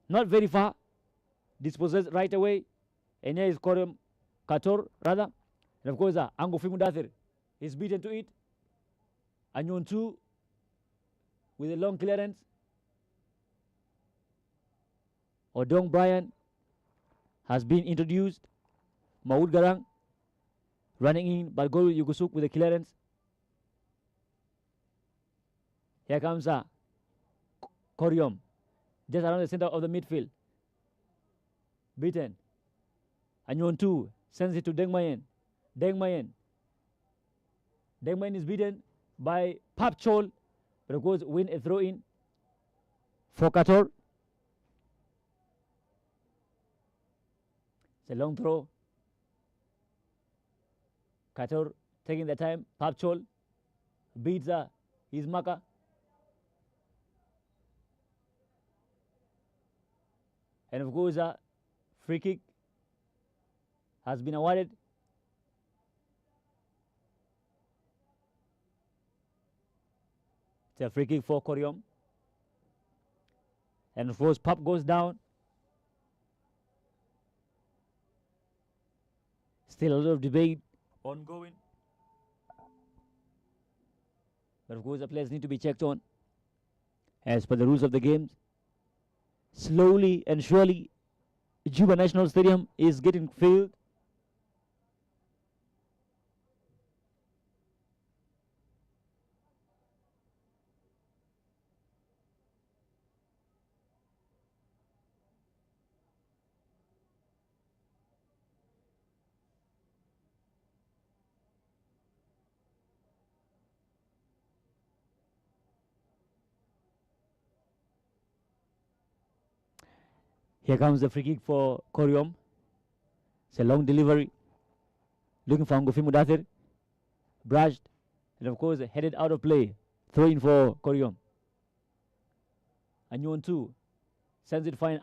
Not very far. Dispossessed right away. And here is KORYOM, Kator rather. And of course, Angufi Mudathir is beaten to it. Anyon 2 with a long clearance. Odong Brian has been introduced. Maud Garang running in, but Gol Yugusuk with a clearance. Here comes KORYOM, just around the center of the midfield. Beaten. Anyon 2 sends it to Deng Mayin. Deng Mayin is beaten by Pap Chol, but of course win a throw in for Kator. It's a long throw. Kator taking the time. Pap Chol beats his marker. And of course, free kick has been awarded. It's a free kick for KORYOM. And of course, Pap goes down. Still a lot of debate ongoing. But of course, the players need to be checked on as per the rules of the games. Slowly and surely, Juba National Stadium is getting filled. Here comes the free kick for KORYOM. It's a long delivery. Looking for Angufi Mudathir. Brushed. And of course, headed out of play. Throw in for KORYOM. Anyone 2. Sends it fine.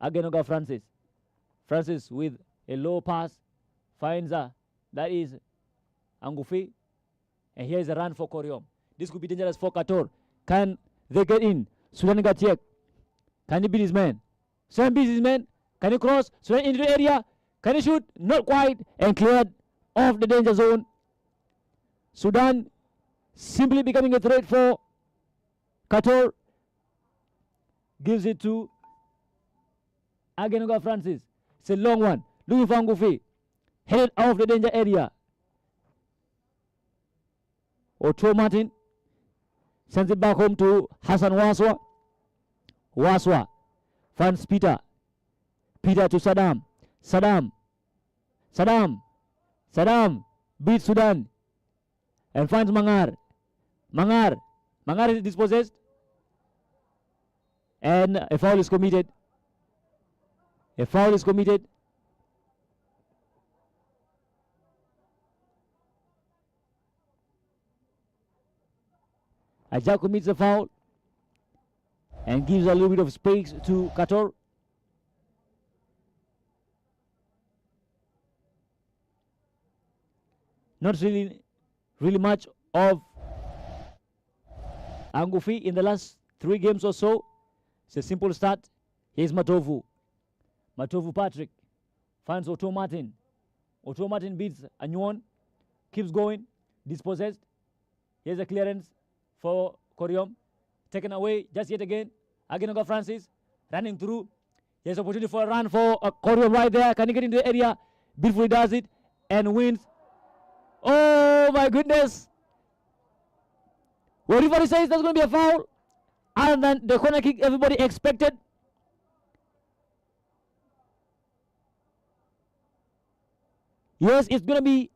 Agenoga Francis. Francis with a low pass. Finds that is Angufi. And here's a run for KORYOM. This could be dangerous for Kator. Can they get in? Sudan Gatiek. Can he beat his man? Sudan beats his man. Can he cross? Sudan into the area. Can he shoot? Not quite. And cleared off the danger zone. Sudan simply becoming a threat for Kator. Gives it to Agenoga Francis. It's a long one. Looking for Angufi. Headed out of the danger area. Ocho Martin sends it back home to Hassan Waswa. Waswa finds Peter. Peter to Saddam. Saddam beats Sudan and finds Mangar. Mangar is dispossessed and a foul is committed. Ajak commits a foul and gives a little bit of space to Kator. Not really much of Angufi in the last 3 games or so. It's a simple start. Here's Matovu Patrick finds Otto Martin. Otto Martin beats Anyuan. Keeps going. Dispossessed. Here's a clearance for KORYOM. Taken away just yet again. Agenoga Francis running through. Here's opportunity for a run for KORYOM right there. Can he get into the area? Beautifully does it and wins. Oh my goodness. What referee says there's going to be a foul. Other than the corner kick everybody expected. Yes, it's going to be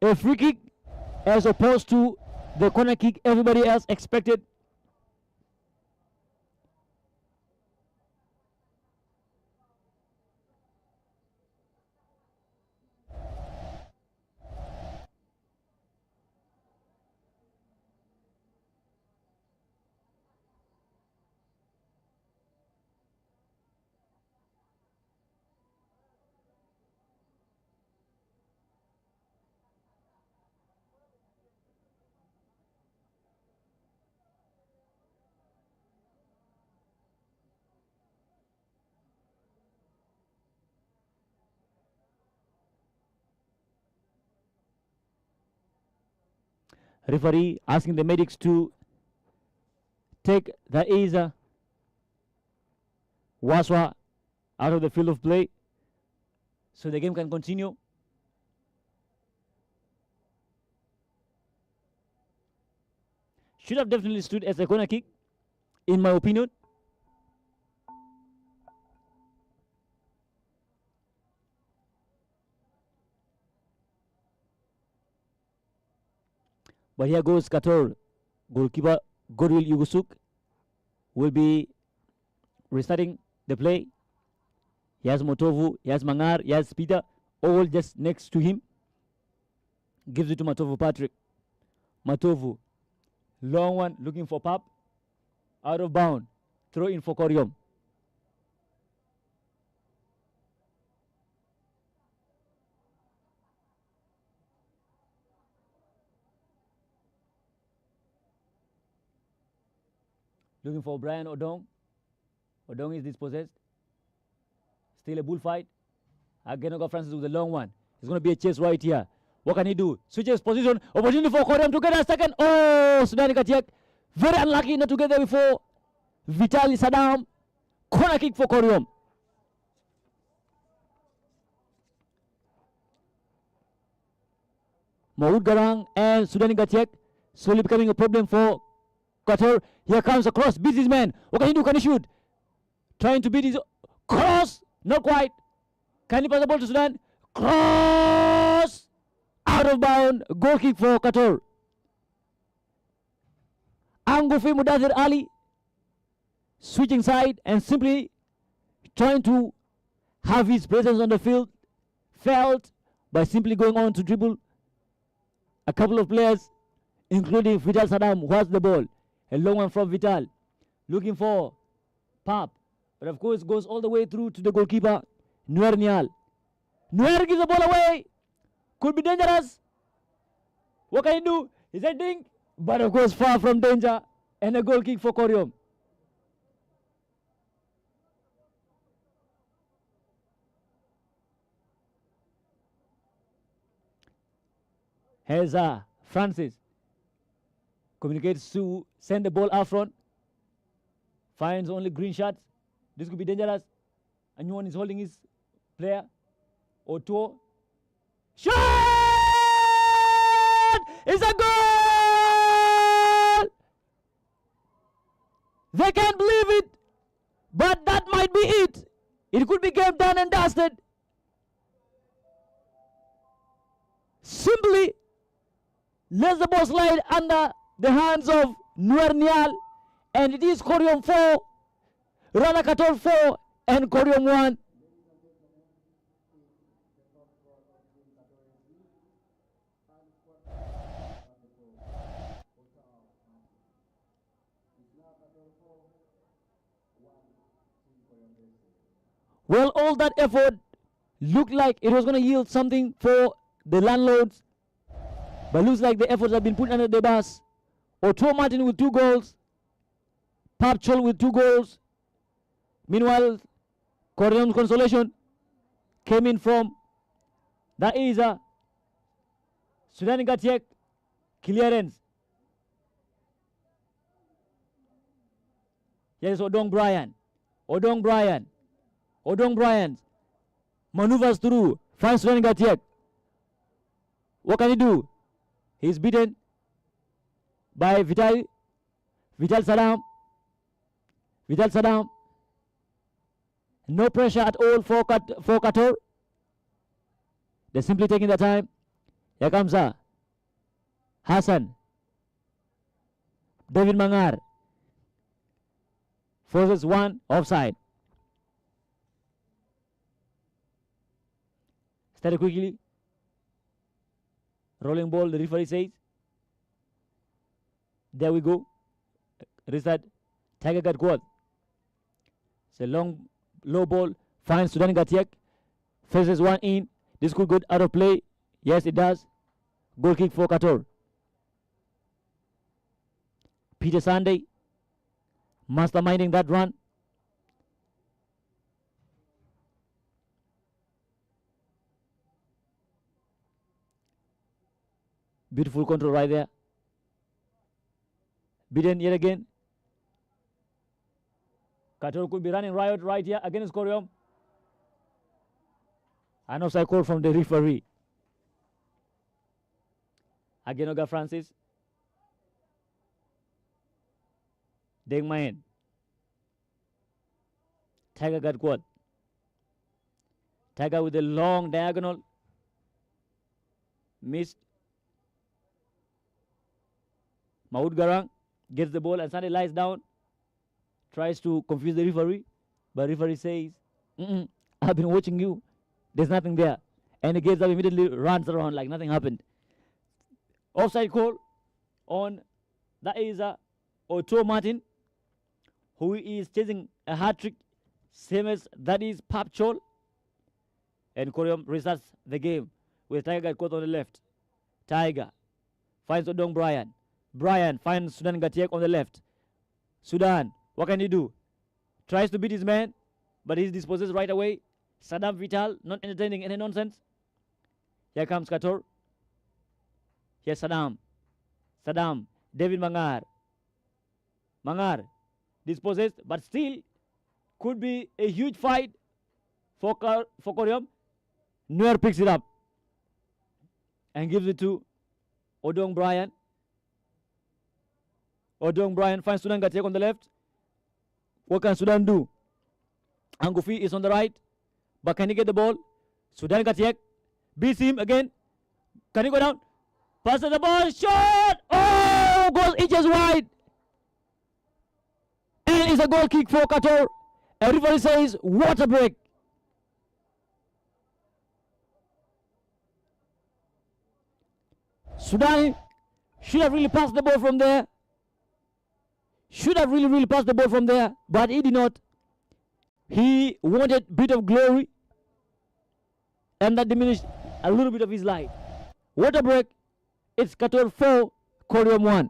a free kick as opposed to the corner kick everybody else expected. Referee asking the medics to take the Waswa out of the field of play so the game can continue. Should have definitely stood as a corner kick, in my opinion. But here goes Kator. Goalkeeper Godwill Yugusuk will be restarting the play. He has Motovu, he has Mangar, he has Peter, all just next to him. Gives it to Matovu Patrick. Matovu, long one, looking for Pap. Out of bound. Throw in for KORYOM. Looking for Brian Odong. Odong is dispossessed. Still a bullfight. Agenoga Francis with a long one. It's going to be a chase right here. What can he do? Switches position. Opportunity for KORYOM to get a second. Oh, Sudani Katiak. Very unlucky not to get there before. Vitali Saddam. Corner kick for KORYOM. Maud Garang and Sudani Katiak slowly becoming a problem for Kator. Here comes a cross. Beats his man. What can he do? Can he shoot? Trying to beat his cross. Not quite. Can he pass the ball to Sudan? Cross. Out of bound. Goal kick for Kator. Angufi Mudathir Ali switching side and simply trying to have his presence on the field felt by simply going on to dribble a couple of players, including Vital Saddam, who has the ball. A long one from Vital, looking for Pap, but of course goes all the way through to the goalkeeper, Nuer Nial. Nuer gives the ball away. Could be dangerous. What can he do? He's heading, but of course far from danger, and a goal kick for KORYOM. Here's Francis. Communicates to send the ball out front. Finds only green shots. This could be dangerous. A new one is holding his player. Oto. Shot! It's a goal! They can't believe it. But that might be it. It could be game done and dusted. Simply lets the ball slide under the hands of Nuer Nial, and it is KORYOM 4, rather Kator 4, and KORYOM 1. Well, all that effort looked like it was going to yield something for the landlords, but looks like the efforts have been put under the bus. Oto Martin with 2 goals. Pap Chol with 2 goals. Meanwhile, KORYOM's consolation came in from that is Sudan Gatiek clearance. Yes, Odong Bryan. Odong Bryan maneuvers through. Finds Sudan Gatiek. What can he do? He's beaten by Vital Saddam. No pressure at all for Kator. They're simply taking their time. Here comes Hassan. David Mangar forces 1 offside. Started quickly. Rolling ball, the referee says. There we go. Reset. Tiger got goal. It's a long, low ball. Finds Sudan Gatiek. Faces 1 in. This could go out of play. Yes, it does. Goal kick for Kator. Peter Sunday masterminding that run. Beautiful control right there. Beaten yet again. Kator could be running riot right here against KORYOM. An offside call from the referee. Again, Oga Francis. Deng Mayen. Tiger got quad. Tiger with a long diagonal. Missed. Maud Garang gets the ball and Sunday lies down. Tries to confuse the referee. But referee says, I've been watching you. There's nothing there. And he gets up immediately, runs around like nothing happened. Offside call on that is Oto Martin, who is chasing a hat-trick, same as that is Pap Chol. And KORYOM restarts the game with Tiger caught on the left. Tiger finds Odong Bryan. Bryan finds Sudan Gatiek on the left. Sudan, what can he do? Tries to beat his man, but he's dispossessed right away. Saddam Vital, not entertaining any nonsense. Here comes Kator. Here's Saddam. David Mangar. Dispossessed, but still could be a huge fight for KORYOM. Nuer picks it up and gives it to Odong Bryan. Odong Bryan finds Sudan Gatiek on the left. What can Sudan do? Angufi is on the right. But can he get the ball? Sudan Gatiek beats him again. Can he go down? Passes the ball. Shot! Oh! Goes inches wide. And it's a goal kick for Kator. Everybody says water break. Sudan should have really passed the ball from there. Should have really passed the ball from there, but he did not. He wanted a bit of glory, and that diminished a little bit of his life. Water break. It's Kator 4, KORYOM 1.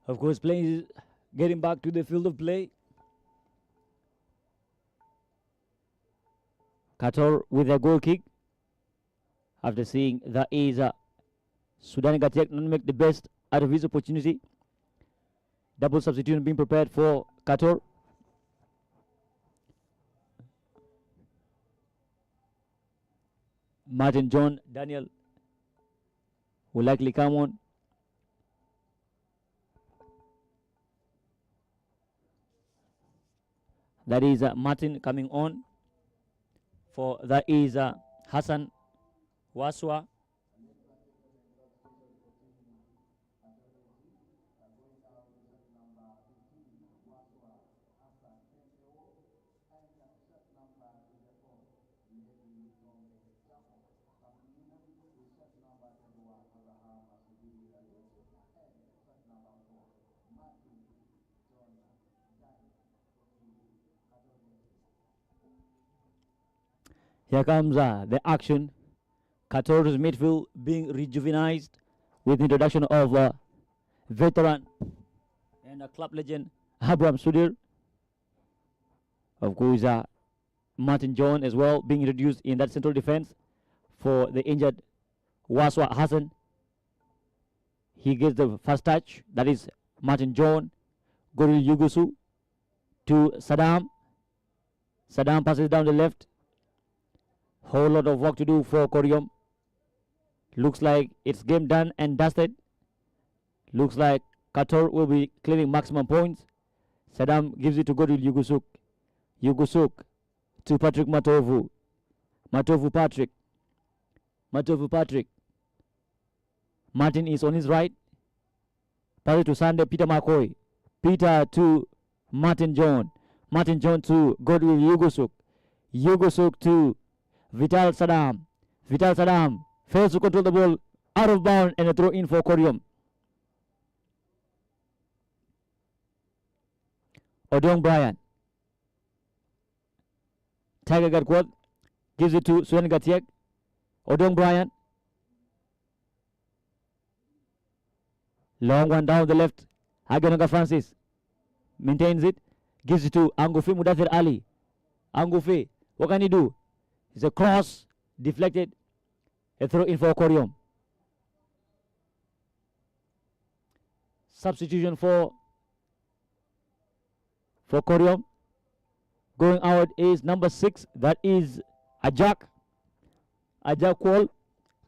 Of course, getting back to the field of play. Kator with a goal kick. After seeing that is Sudan Gatiak not make the best out of his opportunity. Double substitution being prepared for Kator. Martin John Daniel will likely come on. That is Martin coming on. For that is Hassan Waswa. Here comes the action. Kator's midfield being rejuvenized with the introduction of veteran and a club legend Abraham Sudir. Of course, Martin John as well being introduced in that central defense for the injured Waswa Hassan. He gets the first touch. That is Martin John. Goril Yugusu to Saddam. Saddam passes down the left. Whole lot of work to do for KORYOM. Looks like it's game done and dusted. Looks like Kator will be claiming maximum points. Saddam gives it to Goril Yugusuk. Yugusuk to Patrick Matovu. Matovu Patrick. Matovu Patrick. Martin is on his right. Pass it to Sunday Peter McCoy. Peter to Martin John. Martin John to Godwin Yugusuk. Yugusuk to Vital Saddam. Vital Saddam fails to control the ball out of bound and a throw in for KORYOM. Odong Brian. Tiger Gadquad gives it to Sudan Gatiek. Odong Brian. Long one down the left. Aganoga Francis maintains it. Gives it to Angufi Mudathir Ali. Angufi, what can he do? It's a cross, deflected, a throw in for KORYOM. Substitution for KORYOM. Going out is number 6, that is Ajak. Ajak Kwol.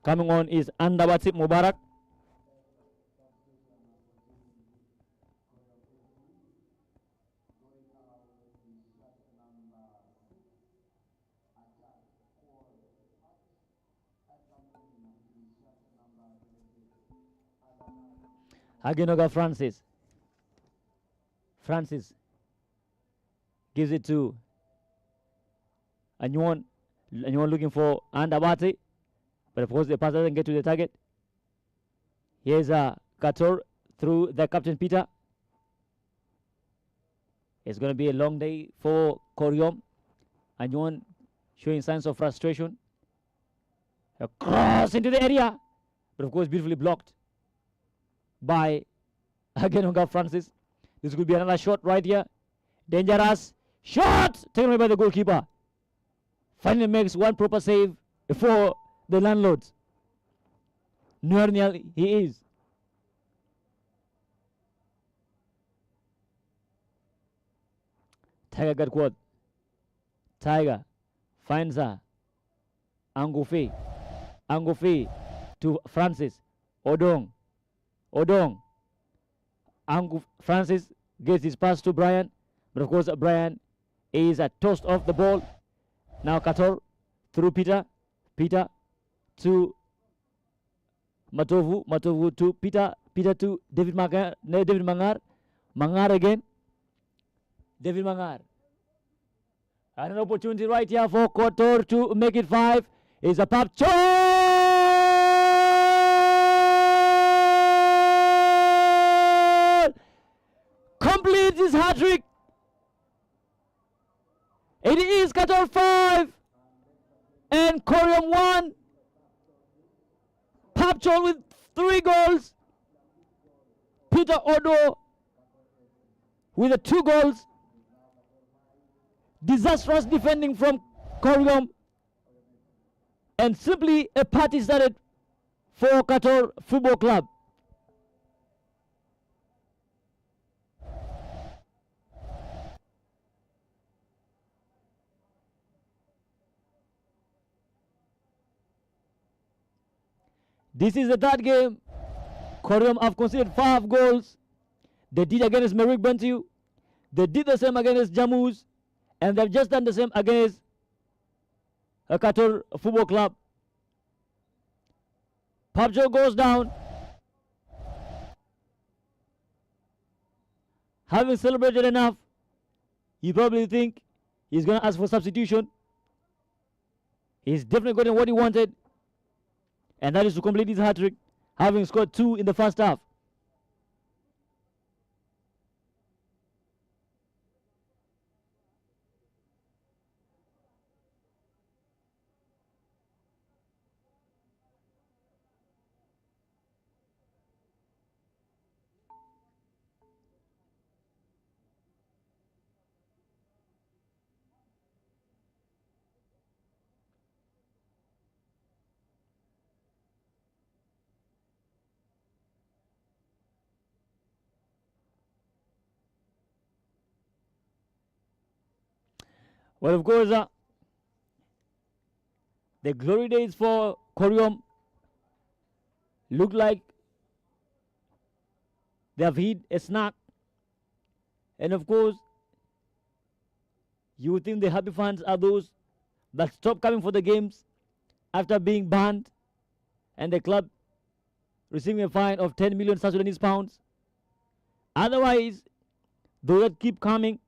Coming on is Andawatip Mubarak. Agenoga Francis. Francis gives it to Anyuan. Anyuan looking for Andabate. But of course the pass doesn't get to the target. Here's Kator through the captain Peter. It's going to be a long day for KORYOM. Anyuan showing signs of frustration. A cross into the area. But of course beautifully blocked by Agenoga Francis. This could be another shot right here. Dangerous shot taken away by the goalkeeper. Finally makes one proper save for the landlords. Nearly he is. Tiger got quad. Tiger finds her. Angofe. Angofe to Francis. Odong. Odong. Francis gets his pass to Brian. But of course Brian is tossed off the ball. Now Kator through Peter. Peter to Matovu. Matovu to Peter. Peter to David Mangar. David Mangar. Mangar again. David Mangar. And an opportunity right here for Kator to make it 5. Is a pop shot. Completes his hat-trick. It is Kator 5 and KORYOM 1. Papchol with 3 goals. Peter Odo with the 2 goals. Disastrous defending from KORYOM. And simply a party started for Kator Football Club. This is the 3rd game. KORYOM have conceded 5 goals. They did against Merrick Bentiu. They did the same against Jammus. And they've just done the same against Kator Football Club. Pabjo goes down. Having celebrated enough, you probably think he's going to ask for substitution. He's definitely gotten what he wanted. And that is to complete his hat-trick, having scored 2 in the first half. Well, of course, the glory days for KORYOM look like they have hit a snag. And of course, you would think the happy fans are those that stop coming for the games after being banned and the club receiving a fine of 10 million South Sudanese pounds. Otherwise, those that keep coming,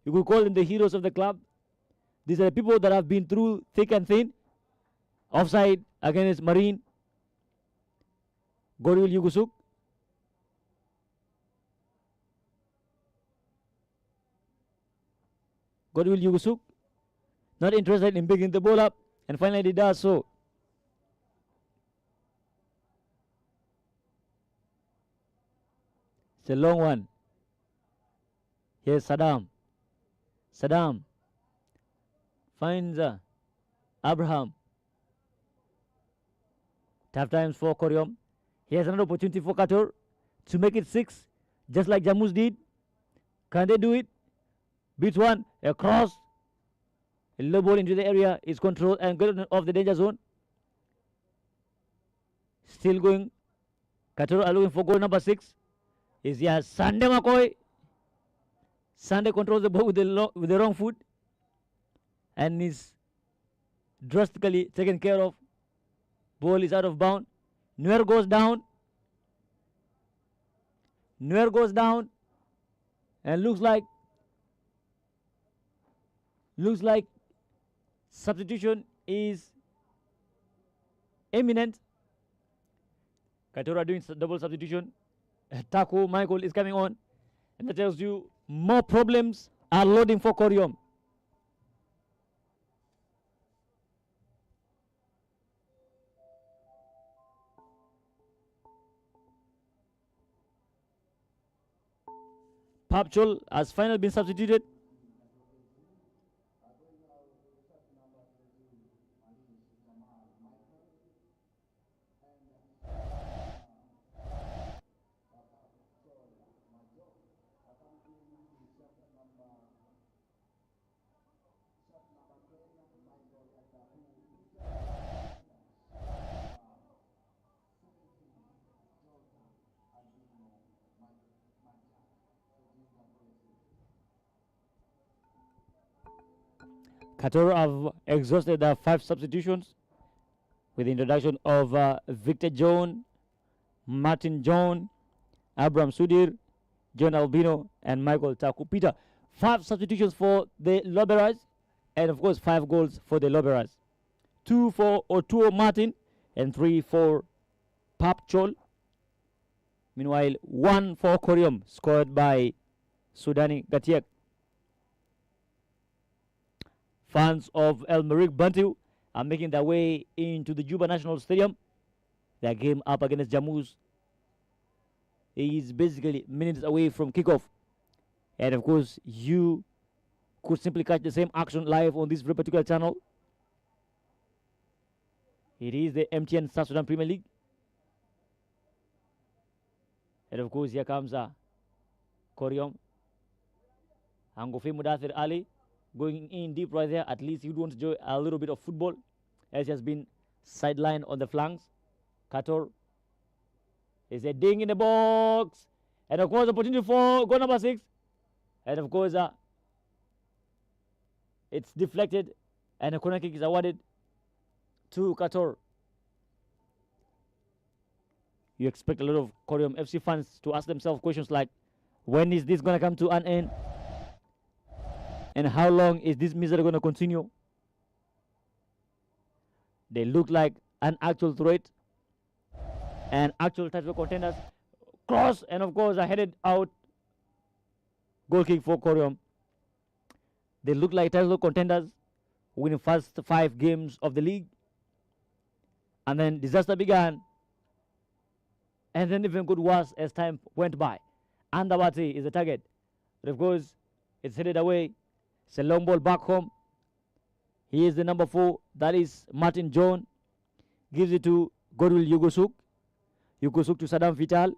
you could call them the heroes of the club. These are the people that have been through thick and thin. Offside against Marine. Goril Yugusuk. Goril Yugusuk. Not interested in picking the ball up. And finally he does so. It's a long one. Here's Saddam. Saddam finds Abraham. Tough times for KORYOM. Here's another opportunity for Kator to make it 6, just like Jammus did. Can they do it? Beats one, a cross. A low ball into the area is controlled and got off the danger zone. Still going. Kator are looking for goal number 6. Is Sunday McCoy. Sunday controls the ball with the wrong foot and is drastically taken care of. Ball is out of bound. Nuer goes down. Nuer goes down, and looks like substitution is imminent. Kator doing double substitution. Taco Michael is coming on, and that tells you more problems are loading for KORYOM. Papchol has finally been substituted. Kator have exhausted their 5 substitutions with the introduction of Victor John, Martin John, Abraham Sudir, John Albino, and Michael Taku Peter. 5 substitutions for the Loberas, and of course 5 goals for the Loberas. 2 for Otuo Martin, and 3 for Papchol. Meanwhile, 1 for KORYOM, scored by Sudani Gatiek. Fans of El Marik Bantu are making their way into the Juba National Stadium. Their game up against Jammus is basically minutes away from kickoff. And of course, you could simply catch the same action live on this very particular channel. It is the MTN South Sudan Premier League. And of course, here comes KORYOM. Angofe Mudathir Ali going in deep right there. At least he would want to enjoy a little bit of football, as he has been sidelined on the flanks. Kator is a ding in the box. And of course, opportunity for goal number 6. And of course, it's deflected, and a corner kick is awarded to Kator. You expect a lot of KORYOM FC fans to ask themselves questions like, when is this going to come to an end? And how long is this misery going to continue? They look like an actual threat and actual title contenders. Cross, and of course, are headed out. Goal kick for KORYOM. They look like title contenders, winning first 5 games of the league. And then disaster began. And then even got worse as time went by. Andawati is the target. But of course, it's headed away. It's a long ball back home. He is the number 4. That is Martin John. Gives it to Godwill Yugosuk. Yugosuk to Saddam Vital.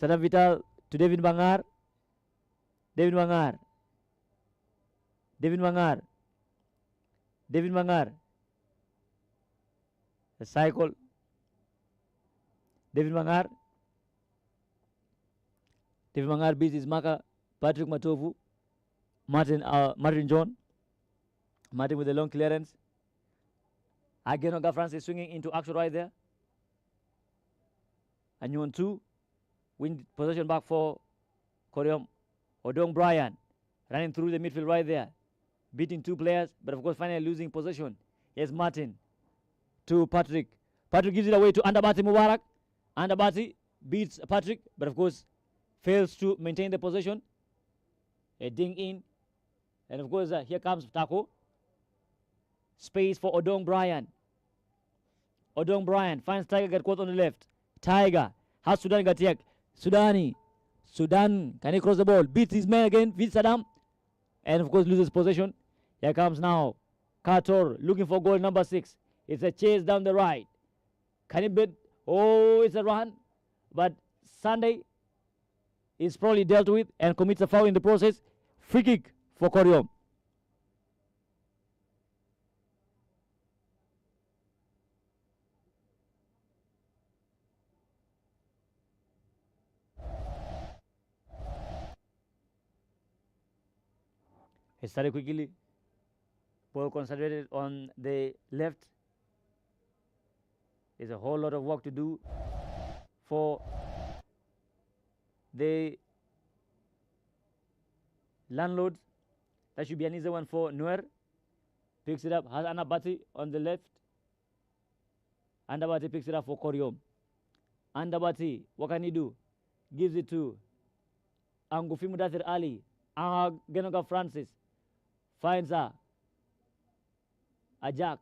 Saddam Vital to David Bangar. David Bangar. David Bangar. David Bangar. The cycle. David Bangar. David Bangar beats his marker, Patrick Matovu. Martin John. Martin with a long clearance. Again, Oga Francis swinging into action right there. And you want 2. Win possession back for KORYOM. Odong Brian running through the midfield right there. Beating 2 players, but of course finally losing possession. Here's Martin to Patrick. Patrick gives it away to Andabati Mubarak. Andabati beats Patrick, but of course fails to maintain the possession. A ding in. And of course, here comes Taco. Space for Odong Brian. Odong Brian finds Tiger, get caught on the left. Tiger has Sudan Gatiek. Sudan, can he cross the ball? Beats his man again, beats Saddam. And of course loses possession. Here comes now Kator looking for goal number 6. It's a chase down the right. Can he beat? Oh, it's a run. But Sunday is probably dealt with and commits a foul in the process. Free kick for KORYOM. He started quickly. Ball concentrated on the left. There's a whole lot of work to do for the landlords. That should be an easy one for Nuer. Picks it up, has Anabati on the left. Andabati picks it up for KORYOM. Andabati, what can he do? Gives it to Angufi Mudathir Ali. Genoga Francis finds her. Ajak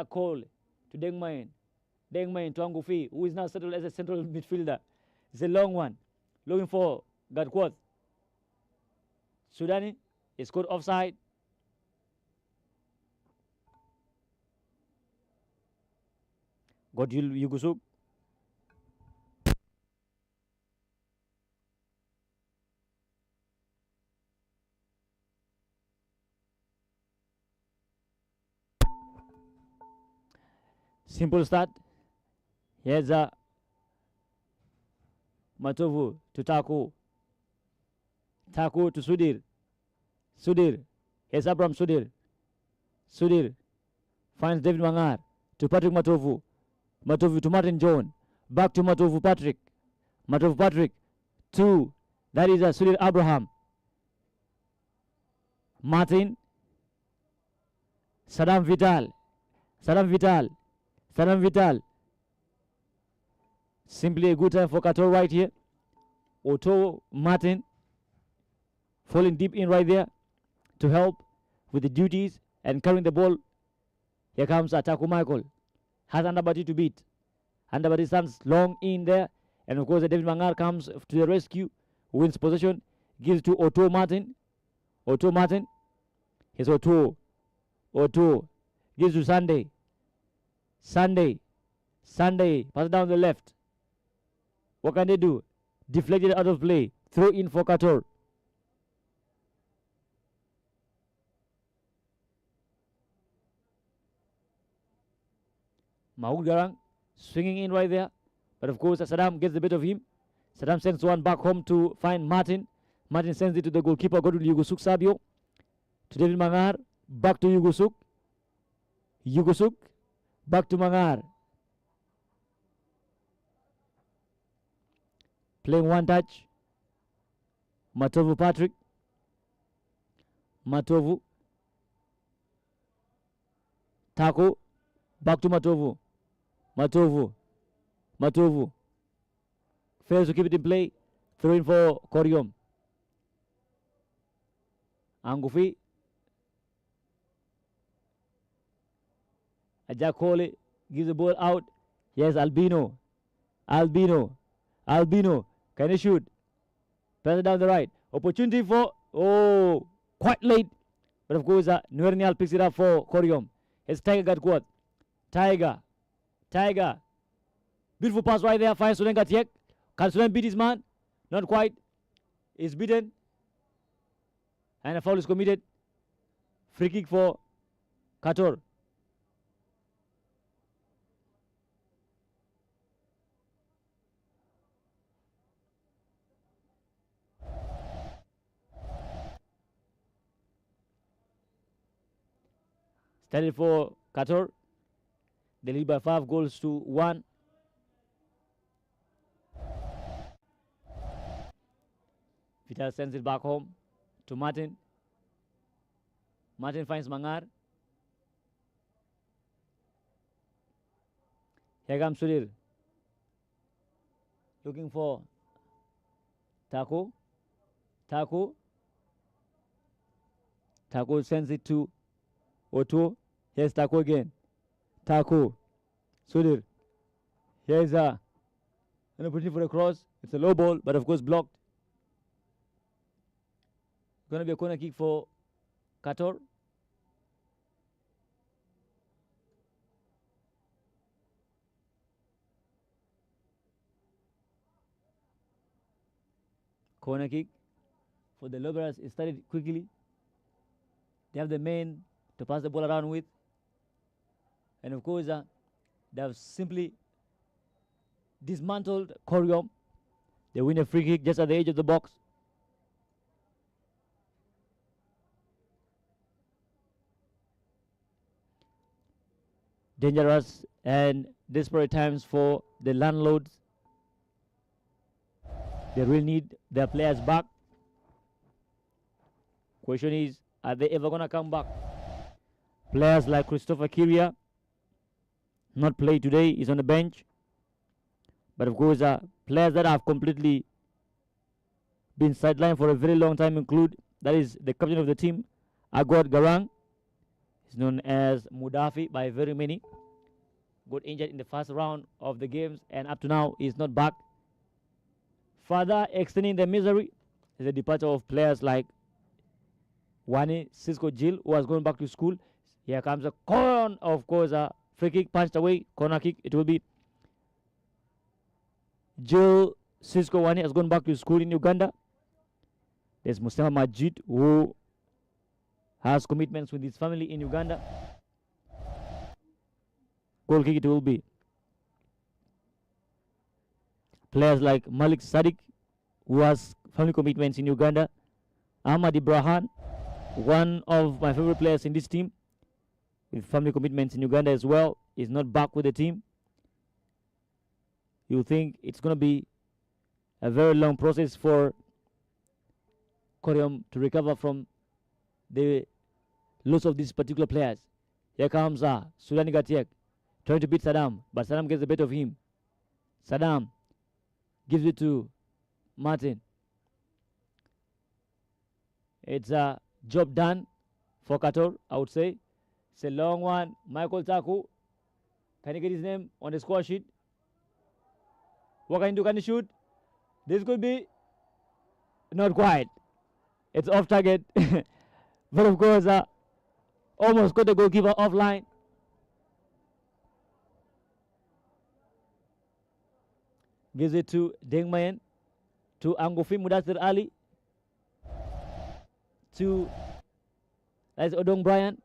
Cole to Dengmain. Dengmain to Angufi, who is now settled as a central midfielder. It's a long one. Looking for Gadquoth. Sudani is caught offside. Godjul Yugusuk. Simple start. Here's Matovu to Taku. Taku to Sudir. Sudir. Here's Abram Sudir. Sudir finds David Mangar to Patrick Matovu. Matovu to Martin John. Back to Matovu Patrick. Matovu Patrick to, that is Sudir Abraham. Martin. Saddam Vital. Saddam Vital. Saddam Vital. Simply a good time for Kator right here. Otto Martin falling deep in right there to help with the duties and carrying the ball. Here comes Taku Michael. Has Andabati to beat. Andabati stands long in there. And of course, David Mangar comes to the rescue. Wins possession. Gives to Otto Martin. Otto Martin. Here's Otto. Otto. Gives to Sunday. Sunday. Sunday. Pass down the left. What can they do? Deflected out of play. Throw in for Kator. Mahmoud Garang swinging in right there. But of course, Saddam gets the bit of him. Saddam sends one back home to find Martin. Martin sends it to the goalkeeper, Godul Yugusuk Sabio. To David Mangar. Back to Yugusuk. Yugusuk. Back to Mangar. Playing one touch. Matovu Patrick. Matovu. Taku. Back to Matovu. Matovu. Matovu. Fails to keep it in play. Throw in for KORYOM. Angufi. Ajak Cole gives the ball out. Yes, Albino. Albino. Albino. Can he shoot? Pass it down the right. Opportunity for, quite late. But of course, Nuernial picks it up for KORYOM. It's Tiger Gadquoth. Tiger. Tiger. Beautiful pass right there. Finds Sulen Gatiek. Can Sulen beat his man? Not quite. He's beaten. And a foul is committed. Free kick for Kator. Started for Kator. They lead by 5 goals to 1. Vital sends it back home to Martin. Martin finds Mangar. Here comes Sudir. Looking for Taku. Taku. Taku sends it to Otto. Here's Taku again. Taku. Sudir. Here's an opportunity for a cross. It's a low ball, but of course blocked. Going to be a corner kick for Kator. Corner kick for the Lobras. It started quickly. They have the men to pass the ball around with. And of course, they have simply dismantled KORYOM. They win a free kick just at the edge of the box. Dangerous and desperate times for the landlords. They really need their players back. Question is, are they ever going to come back? Players like Christopher Kiria, not played today, is on the bench. But of course, players that have completely been sidelined for a very long time include, that is the captain of the team, Agod Garang. He's known as Mudafi by very many. Got injured in the first round of the games, and up to now he's not back. Further extending the misery is the departure of players like Wani Cisco Jill, who has gone back to school. Here comes a corner, of course, a free kick punched away, corner kick. It will be Jill Cisco Wani has gone back to school in Uganda. There's Mustafa Majid, who has commitments with his family in Uganda. Goal kick it will be. Players like Malik Sadiq, who has family commitments in Uganda. Ahmad Ibrahim, one of my favorite players in this team, with family commitments in Uganda as well, is not back with the team. You think it's going to be a very long process for KORYOM to recover from the loss of these particular players. Here comes Sudani Gatiek trying to beat Saddam, but Saddam gets the better of him. Saddam gives it to Martin. It's a job done for Kator, I would say. It's a long one. Michael Taku. Can you get his name on the score sheet? What can he do? Can he shoot? This could be not quite. It's off target. But of course, almost got the goalkeeper offline. Gives it to Dengmayan, to Angofi Mudassir Ali, to that's Odong Brian.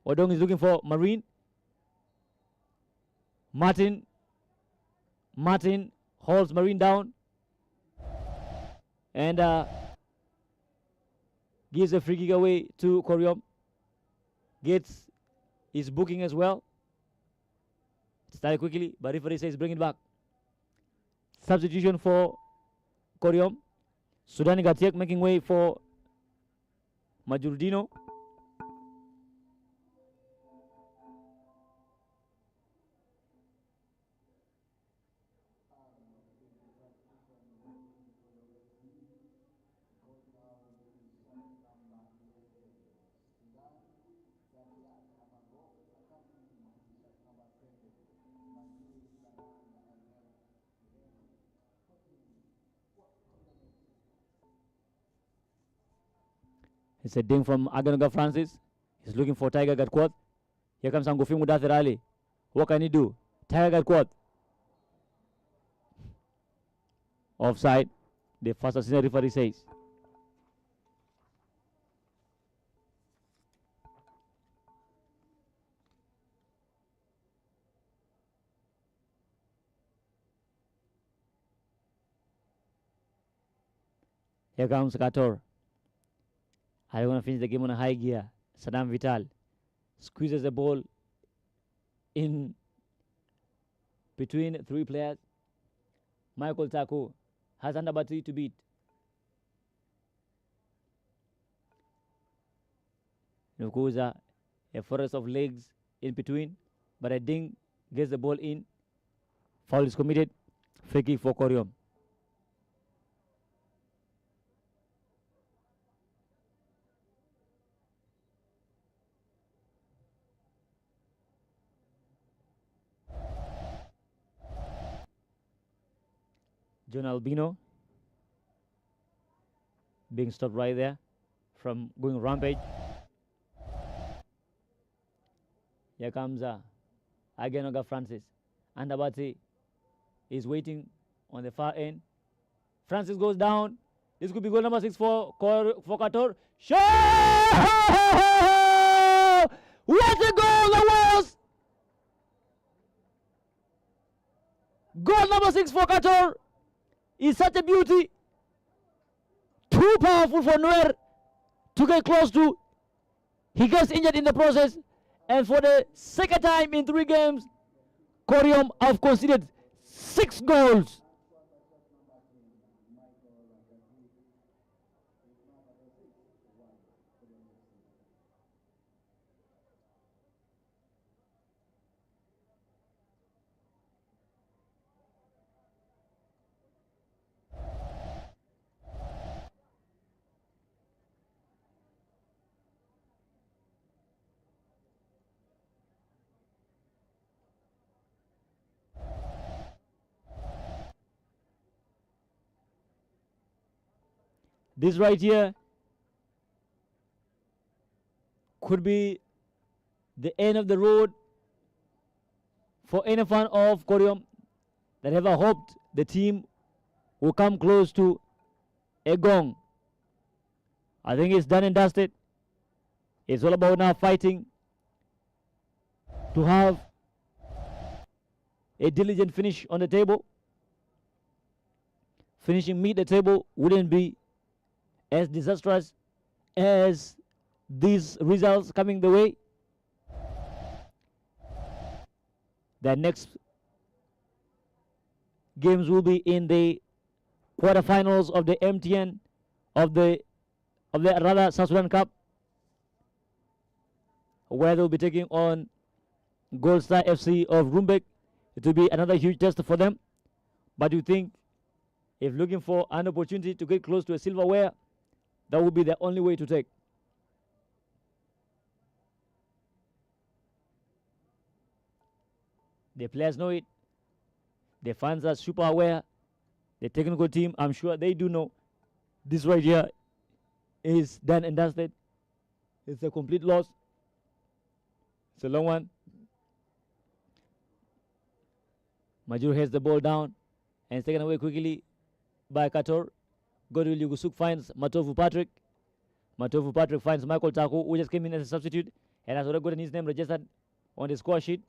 Odong is looking for Marine. Martin holds Marine down and gives a free kick away to KORYOM. Gets his booking as well. Started quickly, but referee says bring it back. Substitution for KORYOM. Sudani Gatiek making way for Majurdino. It's a ding from Aganoga Francis. He's looking for Tiger Gatquat. Here comes Angofi Mudathir Ali. What can he do? Tiger Gatquat. Offside. The first assistant referee says. Here comes Kator. I want to finish the game on a high gear. Saddam Vital squeezes the ball in between three players. Michael Taku has Andabati to beat. And of course, a forest of legs in between. But I think gets the ball in. Foul is committed. Free kick for KORYOM. John Albino being stopped right there from going rampage. Here comes Agenoga Francis. Andabati is waiting on the far end. Francis goes down. This could be goal number 6 for Kator. Shot! What a goal that was! Goal number 6 for Kator. Is such a beauty. Too powerful for Nuer to get close to. He gets injured in the process. And for the second time in 3 games, KORYOM have conceded 6 goals. This right here could be the end of the road for any fan of KORYOM that ever hoped the team will come close to a gong. I think it's done and dusted. It's all about now fighting to have a diligent finish on the table. Finishing mid the table wouldn't be as disastrous as these results coming the way. The next games will be in the quarterfinals of the MTN of the rather South Sudan Cup, where they'll be taking on Gold Star FC of Rumbek. It will be another huge test for them. But you think if looking for an opportunity to get close to a silverware, that would be the only way to take. The players know it. The fans are super aware. The technical team, I'm sure they do know this right here is done and dusted. It's a complete loss. It's a long one. Majur has the ball down and it's taken away quickly by Kator. Godwill Yugusuk finds Matovu Patrick. Matovu Patrick finds Michael Taku, who just came in as a substitute and has already gotten his name registered on the score sheet.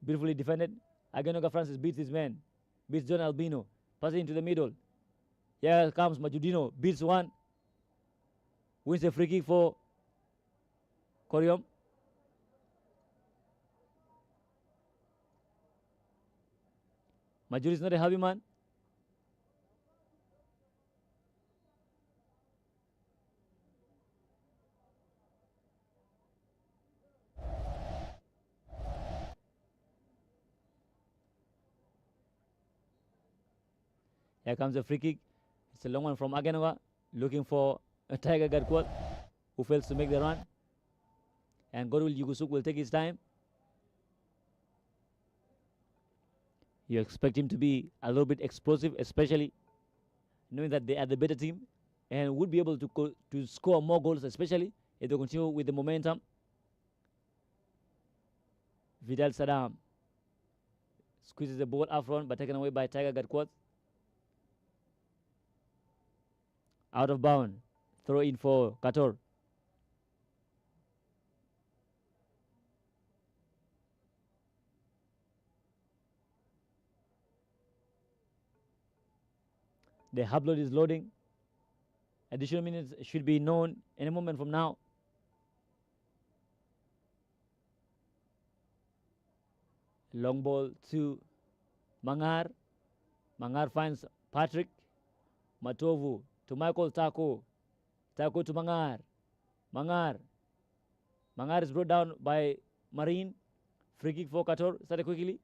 Beautifully defended. Agenoga Francis beats his man. Beats John Albino. Passes into the middle. Here comes Majudino. Beats one. Wins a free kick for KORYOM. Majuri is not a heavy man. Here comes a free kick. It's a long one from Agenoga, looking for a Tiger Gadkwal, who fails to make the run. And Godwill Yugusuk will take his time. You expect him to be a little bit explosive, especially knowing that they are the better team and would be able to score more goals, especially if they continue with the momentum. Vidal Saddam squeezes the ball up front, but taken away by Tiger Gadkwat. Out of bound. Throw in for Kator. The upload is loading. Additional minutes should be known any moment from now. Long ball to Mangar. Mangar finds Patrick. Matovu to Michael Taku. Taku to Mangar. Mangar is brought down by Marine. Free kick for Kator. Started quickly.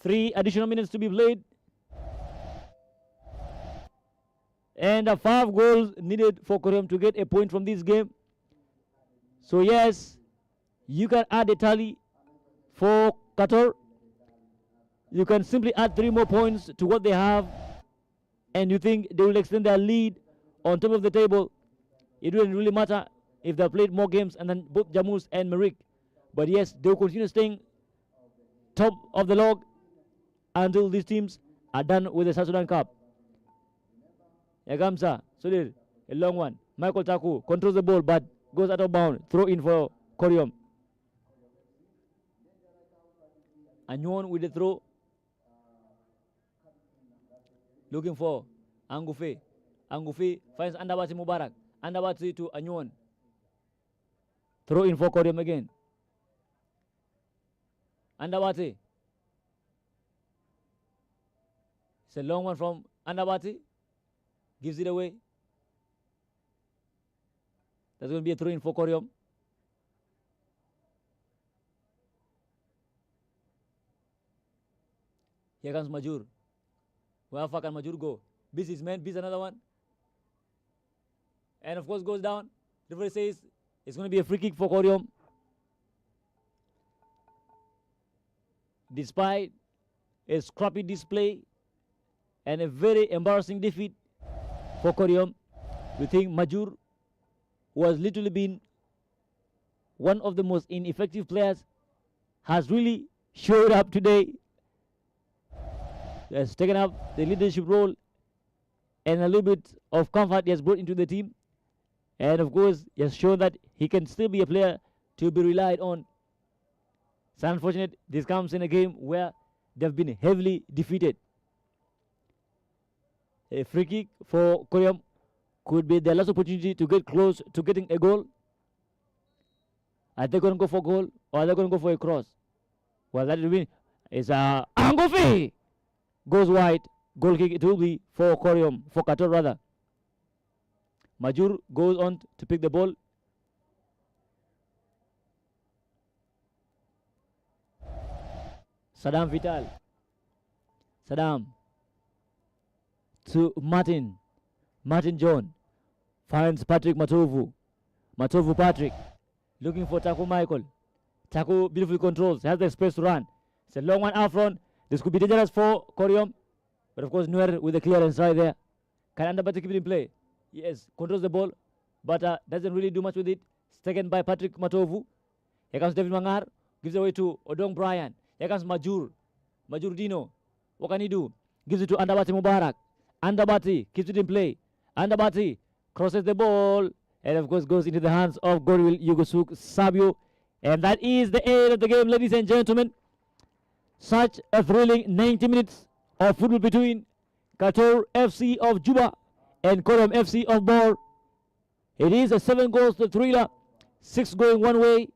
Three additional minutes to be played. And 5 goals needed for KORYOM to get a point from this game. So yes, you can add a tally for Kator. You can simply add 3 more points to what they have, and you think they will extend their lead on top of the table. It wouldn't really matter if they played more games and then both Jamus and Marik. But yes, they will continue staying top of the log until these teams are done with the South Sudan Cup. Yagamsa, Sudir, a long one. Michael Taku controls the ball but goes out of bound. Throw in for KORYOM. Anyuan with the throw. Looking for Angufe. Angufe finds Andabati Mubarak. Andabati to Anyuan. Throw in for KORYOM again. Andabati. It's a long one from Andabati. Gives it away. That's going to be a throw in for KORYOM. Here comes Majur. Where far can Majur go? Beats his man, beats another one. And of course goes down. The referee says it's going to be a free kick for KORYOM. despite a scrappy display and a very embarrassing defeat for KORYOM, we think Majur, who has literally been one of the most ineffective players, has really showed up today. He has taken up the leadership role and a little bit of comfort he has brought into the team. And of course, he has shown that he can still be a player to be relied on. It's unfortunate this comes in a game where they've been heavily defeated. A free kick for KORYOM could be their last opportunity to get close to getting a goal. Are they going to go for goal or are they going to go for a cross? Well, that will be is Angofi goes wide. Goal kick it will be for KORYOM, for Kator rather. Majur goes on to pick the ball. Saddam Vital. Saddam to Martin. Martin John finds Patrick Matovu. Matovu Patrick looking for Taku Michael. Taku beautifully controls, has the space to run. It's a long one out front. This could be dangerous for KORYOM. But of course, Nuer with the clearance right there. Can Andabati keep it in play? Yes, controls the ball, but doesn't really do much with it. It's taken by Patrick Matovu. Here comes David Mangar. Gives away to Odong Brian. Here comes Majur. Majur Dino. What can he do? Gives it to Andabati Mubarak. Andabati keeps it in play. Andabati crosses the ball. And of course goes into the hands of Goril Yugosuk Sabio. And that is the end of the game, ladies and gentlemen. Such a thrilling 90 minutes of football between Kator FC of Juba and KORYOM FC of Bor. It is a 7 goals to thriller, 6 going one way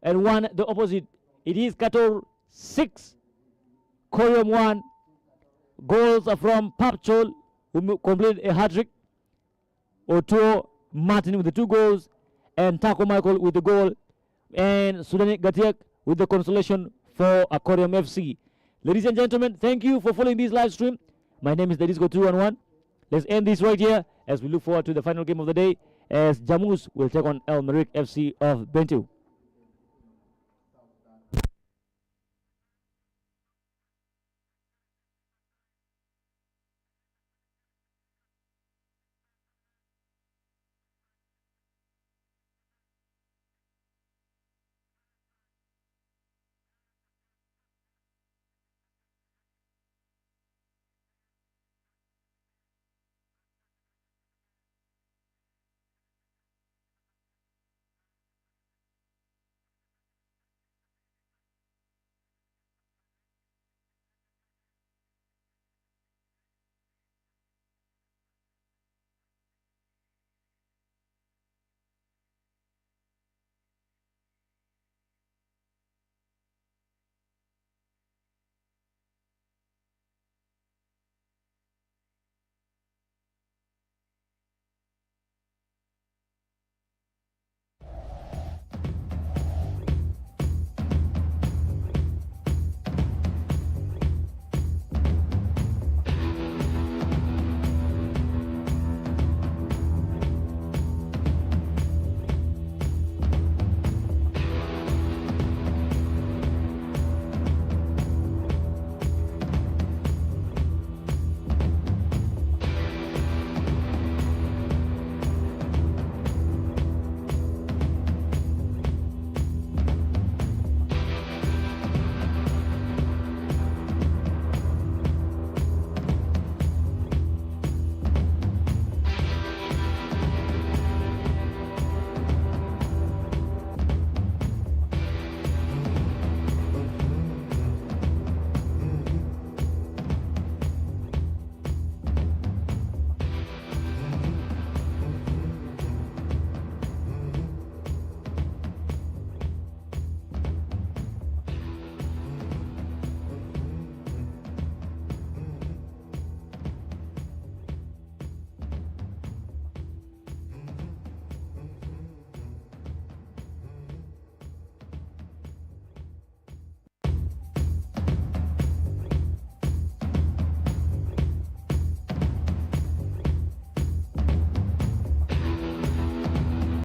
and 1 the opposite. It is Kator 6, KORYOM 1. Goals are from Papchol, who completed a hat-trick. Oto Martin with the 2 goals, and Taco Michael with the goal, and Sudani Gatiak with the consolation for KORYOM FC. Ladies and gentlemen, thank you for following this live stream. My name is the Disco 211. Let's end this right here as we look forward to the final game of the day as Jamus will take on El Merrick FC of Bentiu.